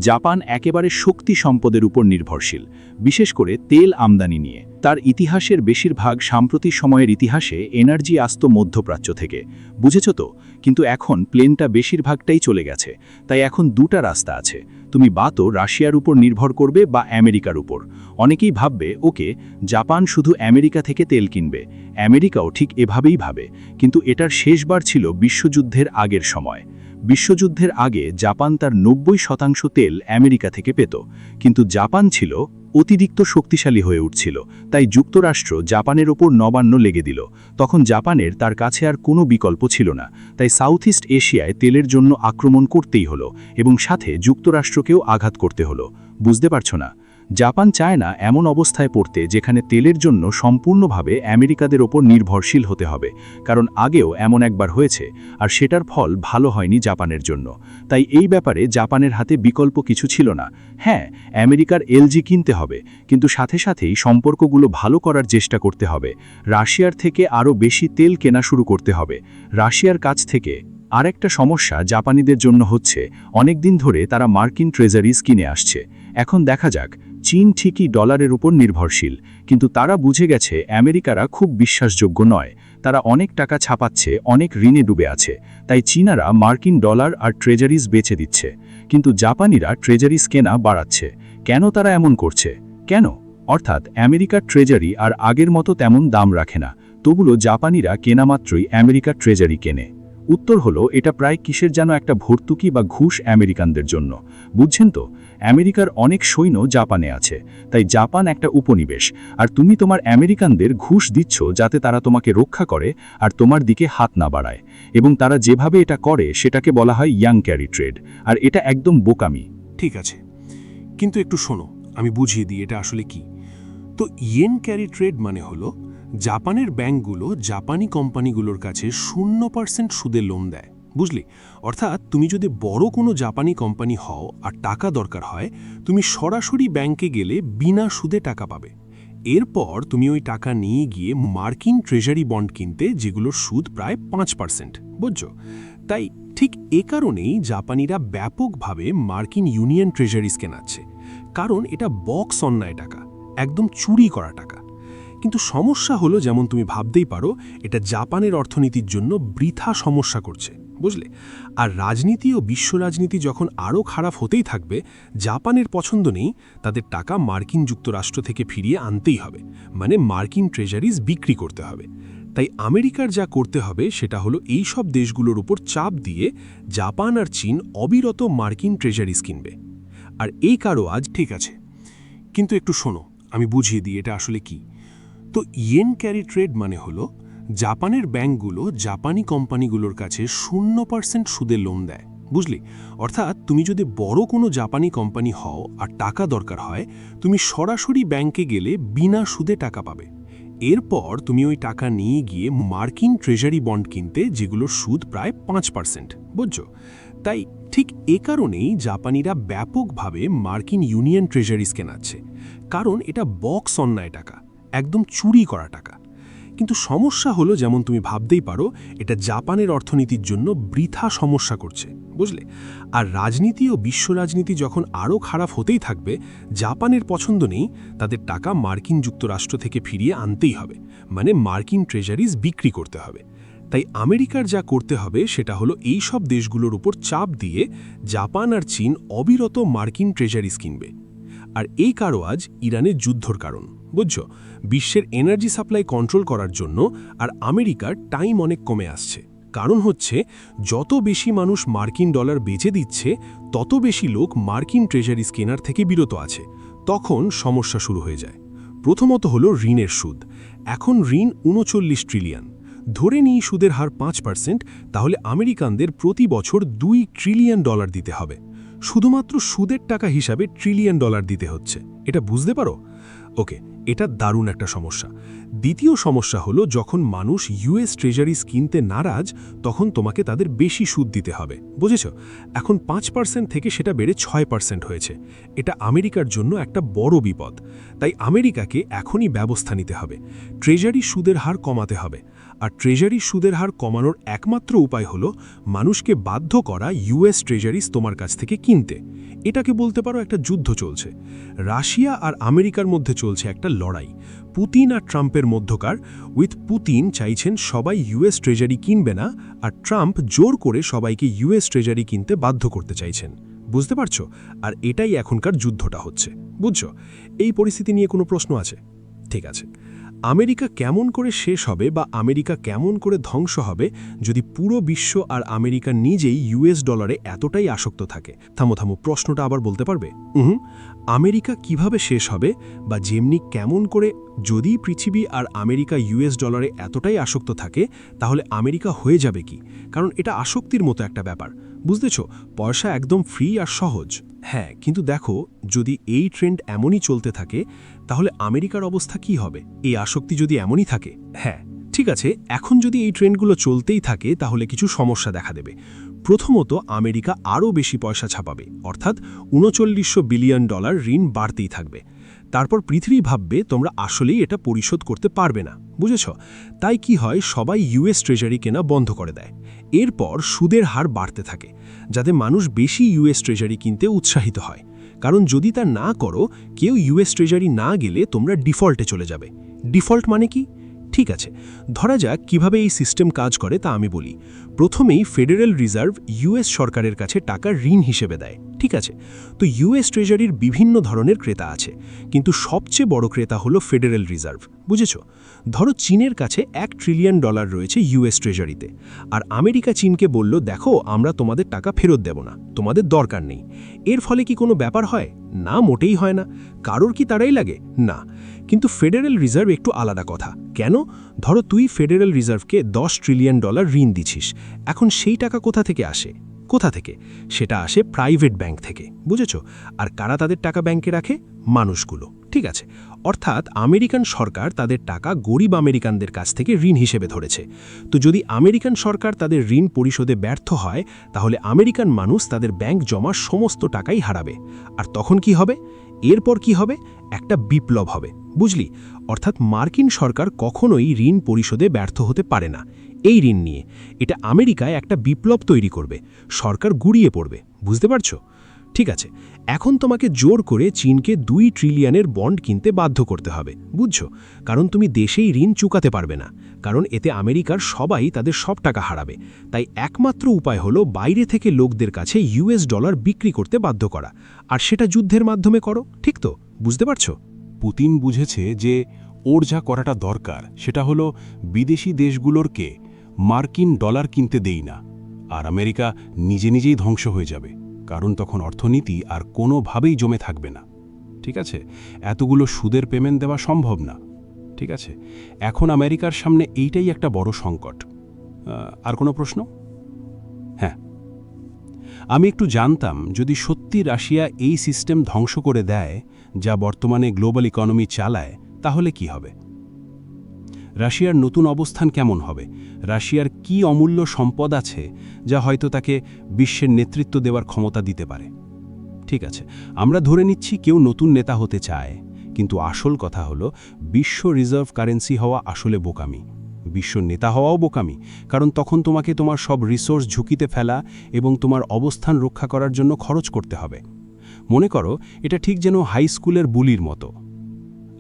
জাপান একেবারে শক্তি সম্পদের উপর নির্ভরশীল, বিশেষ করে তেল আমদানি নিয়ে। তার ইতিহাসের বেশিরভাগ সাম্প্রতিক সময়ের ইতিহাসে এনার্জি আসতো মধ্যপ্রাচ্য থেকে, বুঝেছ তো? কিন্তু এখন প্লেনটা বেশিরভাগটাই চলে গেছে। তাই এখন 2টা রাস্তা আছে, তুমি বা তো রাশিয়ার উপর নির্ভর করবে বা আমেরিকার উপর। অনেকেই ভাববে ওকে, জাপান শুধু আমেরিকা থেকে তেল কিনবে। আমেরিকাও ঠিক এভাবেই ভাবে, কিন্তু এটার শেষবার ছিল বিশ্বযুদ্ধের আগের সময়। বিশ্বযুদ্ধের আগে জাপান তার 90% তেল আমেরিকা থেকে পেত, কিন্তু জাপান ছিল অতিরিক্ত শক্তিশালী হয়ে উঠছিল। তাই যুক্তরাষ্ট্র জাপানের ওপর নবান্ন লেগে দিল। তখন জাপানের তার কাছে আর কোনো বিকল্প ছিল না। তাই সাউথ ইস্ট এশিয়ায় তেলের জন্য আক্রমণ করতেই হলো, এবং সাথে যুক্তরাষ্ট্রকেও আঘাত করতে হলো। বুঝতে পারছো না? জাপান চায় না এমন অবস্থায় পড়তে যেখানে তেলের জন্য সম্পূর্ণভাবে আমেরিকাদের ওপর নির্ভরশীল হতে হবে, কারণ আগেও এমন একবার হয়েছে, আর সেটার ফল ভালো হয়নি জাপানের জন্য। তাই এই ব্যাপারে জাপানের হাতে বিকল্প কিছু ছিল না। হ্যাঁ, আমেরিকার এলজি কিনতে হবে, কিন্তু সাথে সাথেই সম্পর্কগুলো ভালো করার চেষ্টা করতে হবে। রাশিয়ার থেকে আরও বেশি তেল কেনা শুরু করতে হবে। রাশিয়ার কাছ থেকে আরেকটা সমস্যা জাপানিদের জন্য হচ্ছে, অনেকদিন ধরে তারা মার্কিন ট্রেজারিজ কিনে আসছে। এখন দেখা যাক, চীন ঠিকই ডলারের উপর নির্ভরশীল, কিন্তু তারা বুঝে গেছে আমেরিকারা খুব বিশ্বাসযোগ্য নয়। তারা অনেক টাকা ছাপাচ্ছে, অনেক ঋণে ডুবে আছে। তাই চীনারা মার্কিন ডলার আর ট্রেজারিজ বেচে দিচ্ছে, কিন্তু জাপানিরা ট্রেজারিজ কেনা বাড়াচ্ছে। কেন তারা এমন করছে? কেন? অর্থাৎ আমেরিকার ট্রেজারি আর আগের মতো তেমন দাম রাখে না, তবুও জাপানিরা কেনা মাত্রই আমেরিকার ট্রেজারি কেনে। উত্তর হলো, এটা প্রায় কিসের যেন একটা ভর্তুকি বা ঘুষ আমেরিকানদের জন্য। বুঝছেন তো? আমেরিকার অনেক সৈন্য জাপানে আছে, তাই জাপান একটা উপনিবেশ, আর তুমি তোমার আমেরিকানদের ঘুষ দিচ্ছ যাতে তারা তোমাকে রক্ষা করে আর তোমার দিকে হাত না বাড়ায়। এবং তারা যেভাবে এটা করে সেটাকে বলা হয় ইয়াং ক্যারি ট্রেড, আর এটা একদম বোকামি। ঠিক আছে, কিন্তু একটু শোনো, আমি বুঝিয়ে দিই এটা আসলে কি। তো ইয়েন ক্যারি ট্রেড মানে হলো জাপানের ব্যাংকগুলো জাপানি কোম্পানিগুলোর কাছে 0% সুদে লোন দেয়, বুঝলি? অর্থাৎ তুমি যদি বড় কোনো জাপানি কোম্পানি হও আর টাকা দরকার হয়, তুমি সরাসরি ব্যাংকে গেলে বিনা সুদে টাকা পাবে। এরপর তুমি ওই টাকা নিয়ে গিয়ে মার্কিন ট্রেজারি বন্ড কিনতে, যেগুলোর সুদ প্রায় 5%, বুঝছো? তাই ঠিক এ কারণেই জাপানিরা ব্যাপকভাবে মার্কিন ইউনিয়ন ট্রেজারিজ কেনাচ্ছে, কারণ এটা বক্স অন্যায় টাকা, একদম চুরি করা টাকা। কিন্তু সমস্যা হলো, যেমন তুমি ভাবতেই পারো, এটা জাপানের অর্থনীতির জন্য বৃথা সমস্যা করছে, বুঝলে? আর রাজনীতি ও বিশ্ব রাজনীতি যখন আরও খারাপ হতেই থাকবে, জাপানের পছন্দ নেই, তাদের টাকা মার্কিন যুক্তরাষ্ট্র থেকে ফিরিয়ে আনতেই হবে, মানে মার্কিন ট্রেজারিজ বিক্রি করতে হবে। তাই আমেরিকার যা করতে হবে সেটা হলো এই সব দেশগুলোর উপর চাপ দিয়ে জাপান আর চীন অবিরত মার্কিন ট্রেজারিজ কিনবে। আর এই কারো আজ ঠিক আছে, কিন্তু একটু শোনো, আমি বুঝিয়ে দিই এটা আসলে কি। তো ইয়েন ক্যারি ট্রেড মানে হলো জাপানের ব্যাংকগুলো জাপানি কোম্পানিগুলোর কাছে 0% সুদে লোন দেয়, বুঝলি? অর্থাৎ তুমি যদি বড় কোনো জাপানি কোম্পানি হও আর টাকা দরকার হয়, তুমি সরাসরি ব্যাংকে গেলে বিনা সুদে টাকা পাবে। এরপর তুমি ওই টাকা নিয়ে গিয়ে মার্কিন ট্রেজারি বন্ড কিনতে, যেগুলোর সুদ প্রায় 5%, বুঝছো? তাই ঠিক এ কারণেই জাপানিরা ব্যাপকভাবে মার্কিন ইউনিয়ন ট্রেজারিজ কেনাচ্ছে, কারণ এটা বক্স অন্যায় টাকা, একদম চুরি করা টাকা। কিন্তু সমস্যা হলো, যেমন তুমি ভাবতেই পারো, এটা জাপানের অর্থনীতির জন্য বৃথা সমস্যা করছে, বুঝলে? আর রাজনীতি ও বিশ্ব রাজনীতি যখন আরও খারাপ হতেই থাকবে, জাপানের পছন্দ নেই, তাদের টাকা মার্কিন যুক্তরাষ্ট্র থেকে ফিরিয়ে আনতেই হবে, মানে মার্কিন ট্রেজারিজ বিক্রি করতে হবে। তাই আমেরিকার যা করতে হবে সেটা হলো এই সব দেশগুলোর উপর চাপ দিয়ে জাপান আর চীন অবিরত মার্কিন ট্রেজারিজ কিনবে। আর এই কারো আজ ইরানের যুদ্ধর কারণ, বুঝছো? বিশ্বের এনার্জি সাপ্লাই কন্ট্রোল করার জন্য আর আমেরিকার টাইম অনেক কমে আসছে। কারণ হচ্ছে, যত বেশি মানুষ মার্কিন ডলার বেচে দিচ্ছে, তত বেশি লোক মার্কিন ট্রেজারিজ কেনার থেকে বিরত আছে। তখন সমস্যা শুরু হয়ে যায়। প্রথমত হলো ঋণের সুদ। এখন ঋণ 39 ট্রিলিয়ন। ধরে নিই সুদের হার 5%, তাহলে আমেরিকানদের প্রতি বছর $2 ট্রিলিয়ন দিতে হবে। শুধুমাত্র সুদের টাকা হিসাবে $1 ট্রিলিয়ন দিতে হচ্ছে। এটা বুঝতে পারো? ওকে, এটা দারুণ একটা সমস্যা। দ্বিতীয় সমস্যা হলো, যখন মানুষ ইউএস ট্রেজারিজ কিনতে নারাজ, তখন তোমাকে তাদের বেশি সুদ দিতে হবে, বুঝেছ? এখন 5% থেকে সেটা বেড়ে 6% হয়েছে। এটা আমেরিকার জন্য একটা বড় বিপদ। তাই আমেরিকাকে এখনই ব্যবস্থা নিতে হবে। ট্রেজারি সুদের হার কমাতে হবে। আর ট্রেজারি সুদের হার কমানোর একমাত্র উপায় হলো মানুষকে বাধ্য করা ইউএস ট্রেজারিজ তোমার কাছ থেকে কিনতে। এটাকে বলতে পারো একটা যুদ্ধ চলছে। রাশিয়া আর আমেরিকার মধ্যে চলছে একটা লড়াই, পুতিন আর ট্রাম্পের মধ্যকার। পুতিন চাইছেন সবাই ইউএস ট্রেজারি কিনবে না, আর ট্রাম্প জোর করে সবাইকে ইউএস ট্রেজারি কিনতে বাধ্য করতে চাইছেন, বুঝতে পারছো? আর এটাই এখনকার যুদ্ধটা হচ্ছে, বুঝছো? এই পরিস্থিতি নিয়ে কোনো প্রশ্ন আছে? ঠিক আছে। আমেরিকা কেমন করে শেষ হবে বা আমেরিকা কেমন করে ধ্বংস হবে যদি পুরো বিশ্ব আর আমেরিকা নিজেই ইউএস ডলারে এতটাই আসক্ত থাকে? থামো, প্রশ্নটা আবার বলতে পারবে? আমেরিকা কিভাবে শেষ হবে, বা যেমনি কেমন করে, যদি পৃথিবী আর আমেরিকা ইউএস ডলারে এতটাই আসক্ত থাকে, তাহলে আমেরিকা হয়ে যাবে কি? কারণ এটা আসক্তির মতো একটা ব্যাপার, বুঝতেছ? পয়সা একদম ফ্রি আর সহজ। হ্যাঁ, কিন্তু দেখো, যদি এই ট্রেন্ড এমনই চলতে থাকে, তাহলে আমেরিকার অবস্থা কি হবে? এই আসক্তি যদি এমনই থাকে? হ্যাঁ, ঠিক আছে, এখন যদি এই ট্রেন্ডগুলো চলতেই থাকে, তাহলে কিছু সমস্যা দেখা দেবে। প্রথমত, আমেরিকা আরও বেশি পয়সা ছাপাবে, অর্থাৎ $3900 বিলিয়ন ঋণ বাড়তেই থাকবে। তারপর পৃথিবী ভাববে তোমরা আসলেই এটা পরিশোধ করতে পারবে না, বুঝেছ? তাই কি হয়, সবাই ইউএস ট্রেজারি কেনা বন্ধ করে দেয়। এরপর সুদের হার বাড়তে থাকে, যাতে মানুষ বেশি ইউএস ট্রেজারি কিনতে উৎসাহিত হয়। কারণ যদি তা না করো, কেউ ইউএস ট্রেজারি না গেলে তোমরা ডিফল্টে চলে যাবে। ডিফল্ট মানে কি? ঠিক আছে, ধরা যাক কিভাবে এই সিস্টেম কাজ করে তা আমি বলি। প্রথমেই ফেডারেল রিজার্ভ ইউএস সরকারের কাছে টাকা ঋণ হিসেবে দেয়, ঠিক আছে? তো ইউএস ট্রেজারির বিভিন্ন ধরনের ক্রেতা আছে, কিন্তু সবচেয়ে বড় ক্রেতা হলো ফেডারেল রিজার্ভ, বুঝেছ? ধরো চীনের কাছে $1 ট্রিলিয়ন রয়েছে ইউএস ট্রেজারিতে, আর আমেরিকা চীনকে বলল, দেখো, আমরা তোমাদের টাকা ফেরত দেব না, তোমাদের দরকার নেই। এর ফলে কি কোনো ব্যাপার হয়? না, মোটেই হয় না। কারোর কি তারাই লাগে? না। কিন্তু ফেডারেল রিজার্ভ একটু আলাদা কথা। কেন? ধরো তুই ফেডারেল রিজার্ভকে $10 ট্রিলিয়ন ঋণ দিছিস। এখন সেই টাকা কোথা থেকে আসে? কোথা থেকে? সেটা আসে প্রাইভেট ব্যাংক থেকে, বুঝেছ? আর কারা তাদের টাকা ব্যাংকে রাখে? মানুষগুলো, ঠিক আছে? অর্থাৎ আমেরিকান সরকার তাদের টাকা গরিব আমেরিকানদের কাছ থেকে ঋণ হিসেবে ধরেছে। তো যদি আমেরিকান সরকার তাদের ঋণ পরিশোধে ব্যর্থ হয়, তাহলে আমেরিকান মানুষ তাদের ব্যাংক জমা সমস্ত টাকাই হারাবে। আর তখন কি হবে? এরপর কি হবে? একটা বিপ্লব হবে, বুঝলি? অর্থাৎ মার্কিন সরকার কখনোই ঋণ পরিশোধে ব্যর্থ হতে পারে না। এই ঋণ নিয়ে এটা আমেরিকায় একটা বিপ্লব তৈরি করবে, সরকার গুড়িয়ে পড়বে, বুঝতে পারছো? ঠিক আছে, এখন তোমাকে জোর করে চীনকে 2 ট্রিলিয়নের বন্ড কিনতে বাধ্য করতে হবে, বুঝছো? কারণ তুমি দেশেই ঋণ চুকাতে পারবে না, কারণ এতে আমেরিকার সবাই তাদের সব টাকা হারাবে। তাই একমাত্র উপায় হলো বাইরে থেকে লোকদের কাছে ইউএস ডলার বিক্রি করতে বাধ্য করা, আর সেটা যুদ্ধের মাধ্যমে করো, ঠিক তো? বুঝতে পারছো? পুতিন বুঝেছে যে ওর যা করাটা দরকার সেটা হলো বিদেশি দেশগুলোরকে মার্কিন ডলার কিনতে দেই না, আর আমেরিকা নিজে নিজেই ধ্বংস হয়ে যাবে, কারণ তখন অর্থনীতি আর কোনোভাবেই জমে থাকবে না। ঠিক আছে, এতগুলো সুদের পেমেন্ট দেওয়া সম্ভব না। ঠিক আছে, এখন আমেরিকার সামনে এইটাই একটা বড় সংকট। আর কোনো প্রশ্ন? হ্যাঁ, আমি একটু জানতাম যদি সত্যি রাশিয়া এই সিস্টেম ধ্বংস করে দেয় যা বর্তমানে গ্লোবাল ইকোনমি চালায়, তাহলে কি হবে? রাশিয়ার নতুন অবস্থান কেমন হবে? রাশিয়ার কি অমূল্য সম্পদ আছে যা হয়তো তাকে বিশ্বের নেতৃত্ব দেওয়ার ক্ষমতা দিতে পারে? ঠিক আছে, আমরা ধরে নিচ্ছি কেউ নতুন নেতা হতে চায়, কিন্তু আসল কথা হলো বিশ্ব রিজার্ভ কারেন্সি হওয়া আসলে বোকামি। বিশ্ব নেতা হওয়াও বোকামি, কারণ তখন তোমাকে তোমার সব রিসোর্স ঝুঁকিতে ফেলা এবং তোমার অবস্থান রক্ষা করার জন্য খরচ করতে হবে। মনে করো এটা ঠিক যেন হাই স্কুলের বুলির মতো।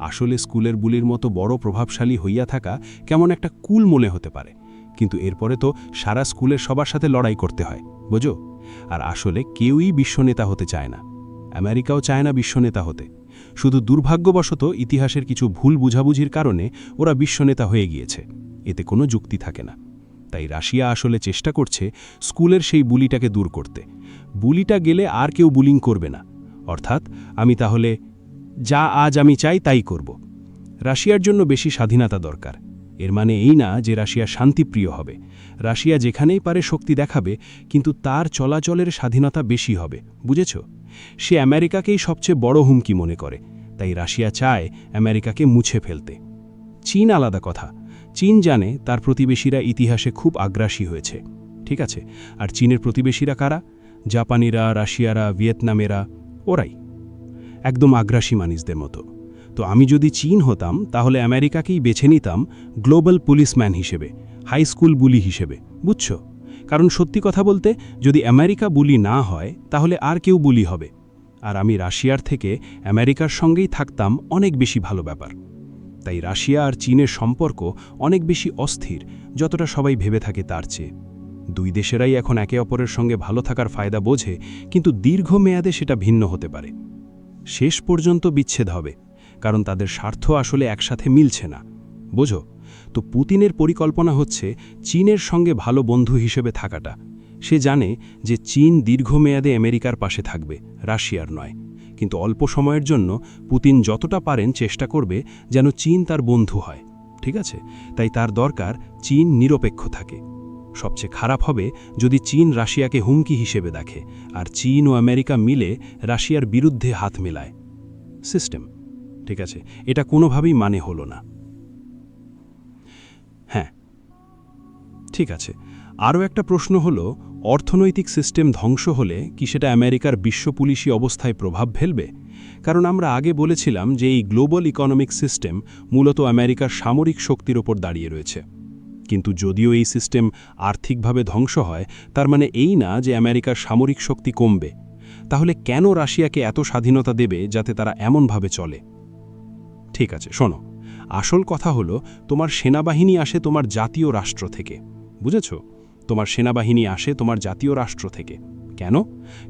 আসলে স্কুলের বুলির মতো বড় প্রভাবশালী হইয়া থাকা কেমন একটা কুল মনে হতে পারে, কিন্তু এরপরে তো সারা স্কুলের সবার সাথে লড়াই করতে হয়, বোঝো? আর আসলে কেউই বিশ্বনেতা হতে চায় না। আমেরিকাও চায় না বিশ্বনেতা হতে, শুধু দুর্ভাগ্যবশত ইতিহাসের কিছু ভুল বুঝাবুঝির কারণে ওরা বিশ্বনেতা হয়ে গিয়েছে। এতে কোনো যুক্তি থাকে না। তাই রাশিয়া আসলে চেষ্টা করছে স্কুলের সেই বুলিটাকে দূর করতে। বুলিটা গেলে আর কেউ বুলিং করবে না, অর্থাৎ আমি তাহলে যা আজ আমি চাই তাই করব। রাশিয়ার জন্য বেশি স্বাধীনতা দরকার। এর মানে এই না যে রাশিয়া শান্তিপ্রিয় হবে। রাশিয়া যেখানেই পারে শক্তি দেখাবে, কিন্তু তার চলাচলের স্বাধীনতা বেশি হবে, বুঝেছ? সে আমেরিকাকেই সবচেয়ে বড় হুমকি মনে করে, তাই রাশিয়া চায় আমেরিকাকে মুছে ফেলতে। চীন আলাদা কথা। চীন জানে তার প্রতিবেশীরা ইতিহাসে খুব আগ্রাসী হয়েছে, ঠিক আছে? আর চীনের প্রতিবেশীরা কারা? জাপানিরা, রাশিয়ারা, ভিয়েতনামেরা, ওরাই একদম আগ্রাসী মানুষদের মতো। তো আমি যদি চীন হতাম তাহলে আমেরিকাকেই বেছে নিতাম গ্লোবাল পুলিশম্যান হিসেবে, হাই স্কুল বুলি হিসেবে, বুঝছো? কারণ সত্যি কথা বলতে যদি আমেরিকা বুলি না হয় তাহলে আর কেউ বুলি হবে, আর আমি রাশিয়ার থেকে আমেরিকার সঙ্গেই থাকতাম অনেক বেশি ভালো ব্যাপার। তাই রাশিয়া আর চীনের সম্পর্ক অনেক বেশি অস্থির যতটা সবাই ভেবে থাকে তার চেয়ে। দুই দেশেরাই এখন একে অপরের সঙ্গে ভালো থাকার ফায়দা বোঝে, কিন্তু দীর্ঘমেয়াদে সেটা ভিন্ন হতে পারে। শেষ পর্যন্ত বিচ্ছেদ হবে, কারণ তাদের স্বার্থ আসলে একসাথে মিলছে না, বোঝো? তো পুতিনের পরিকল্পনা হচ্ছে চীনের সঙ্গে ভালো বন্ধু হিসেবে থাকাটা। সে জানে যে চীন দীর্ঘমেয়াদে আমেরিকার পাশে থাকবে, রাশিয়ার নয়। কিন্তু অল্প সময়ের জন্য পুতিন যতটা পারেন চেষ্টা করবে যেন চীন তার বন্ধু হয়, ঠিক আছে? তাই তার দরকার চীন নিরপেক্ষ থাকে। সবচেয়ে খারাপ হবে যদি চীন রাশিয়াকে হুমকি হিসেবে দেখে, আর চীন ও আমেরিকা মিলে রাশিয়ার বিরুদ্ধে হাত মেলায়। সিস্টেম, ঠিক আছে? এটা কোনোভাবেই মানে হলো না। হ্যাঁ, ঠিক আছে। আরও একটা প্রশ্ন হলো, অর্থনৈতিক সিস্টেম ধ্বংস হলে কি সেটা আমেরিকার বিশ্ব পুলিশি অবস্থায় প্রভাব ফেলবে? কারণ আমরা আগে বলেছিলাম যে এই গ্লোবাল ইকোনমিক সিস্টেম মূলত আমেরিকার সামরিক শক্তির ওপর দাঁড়িয়ে রয়েছে। কিন্তু যদিও এই সিস্টেম আর্থিকভাবে ধ্বংস হয়, তার মানে এই না যে আমেরিকার সামরিক শক্তি কমবে। তাহলে কেন রাশিয়াকে এত স্বাধীনতা দেবে যাতে তারা এমনভাবে চলে? ঠিক আছে, শোনো, আসল কথা হলো তোমার সেনাবাহিনী আসে তোমার জাতীয় রাষ্ট্র থেকে, বুঝেছো? তোমার সেনাবাহিনী আসে তোমার জাতীয় রাষ্ট্র থেকে। কেন?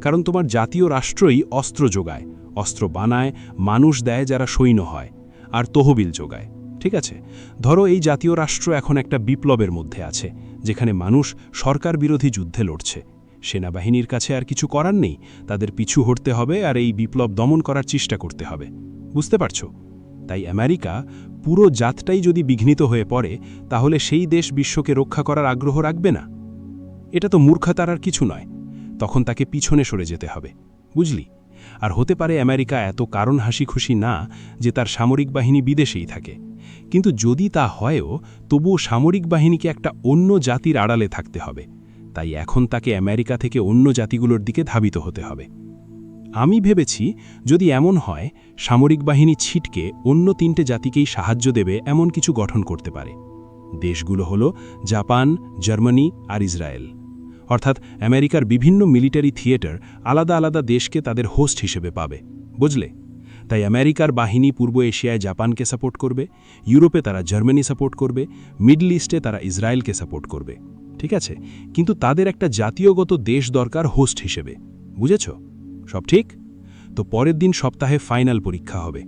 কারণ তোমার জাতীয় রাষ্ট্রই অস্ত্র যোগায়, অস্ত্র বানায়, মানুষ দেয় যারা সৈন্য হয়, আর তহবিল যোগায়, ঠিক আছে? ধরো এই জাতীয় রাষ্ট্র এখন একটা বিপ্লবের মধ্যে আছে, যেখানে মানুষ সরকার বিরোধী যুদ্ধে লড়ছে। সেনাবাহিনীর কাছে আর কিছু করার নেই, তাদের পিছু হটতে হবে আর এই বিপ্লব দমন করার চেষ্টা করতে হবে, বুঝতে পারছো? তাই আমেরিকা পুরো জাতটাই যদি বিঘ্নিত হয়ে পড়ে, তাহলে সেই দেশ বিশ্বকে রক্ষা করার আগ্রহ রাখবে না। এটা তো মূর্খতার আর কিছু নয়। তখন তাকে পিছনে সরে যেতে হবে, বুঝলি? আর হতে পারে আমেরিকা এত কারণ হাসি খুশি না যে তার সামরিক বাহিনী বিদেশেই থাকে, কিন্তু যদি তা হয়ও তবুও সামরিক বাহিনীকে একটা অন্য জাতির আড়ালে থাকতে হবে। তাই এখন তাকে আমেরিকা থেকে অন্য জাতিগুলোর দিকে ধাবিত হতে হবে। আমি ভেবেছি যদি এমন হয়, সামরিক বাহিনী ছিটকে অন্য 3টে জাতিকেই সাহায্য দেবে এমন কিছু গঠন করতে পারে। দেশগুলো হলো জাপান, জার্মানি আর ইসরায়েল। অর্থাৎ আমেরিকার বিভিন্ন মিলিটারি থিয়েটার আলাদা আলাদা দেশকে তাদের হোস্ট হিসেবে পাবে, বুঝলে? তাই আমেরিকার বাহিনী পূর্ব এশিয়ায় জাপানকে সাপোর্ট করবে, ইউরোপে তারা জার্মানি সাপোর্ট করবে, মিডল ইস্টে তারা ইসরায়েলকে সাপোর্ট করবে, ঠিক আছে? কিন্তু তাদের একটা জাতীয়গত দেশ দরকার হোস্ট হিসেবে, বুঝেছ? সব ঠিক? তো পরের দিন সপ্তাহে ফাইনাল পরীক্ষা হবে।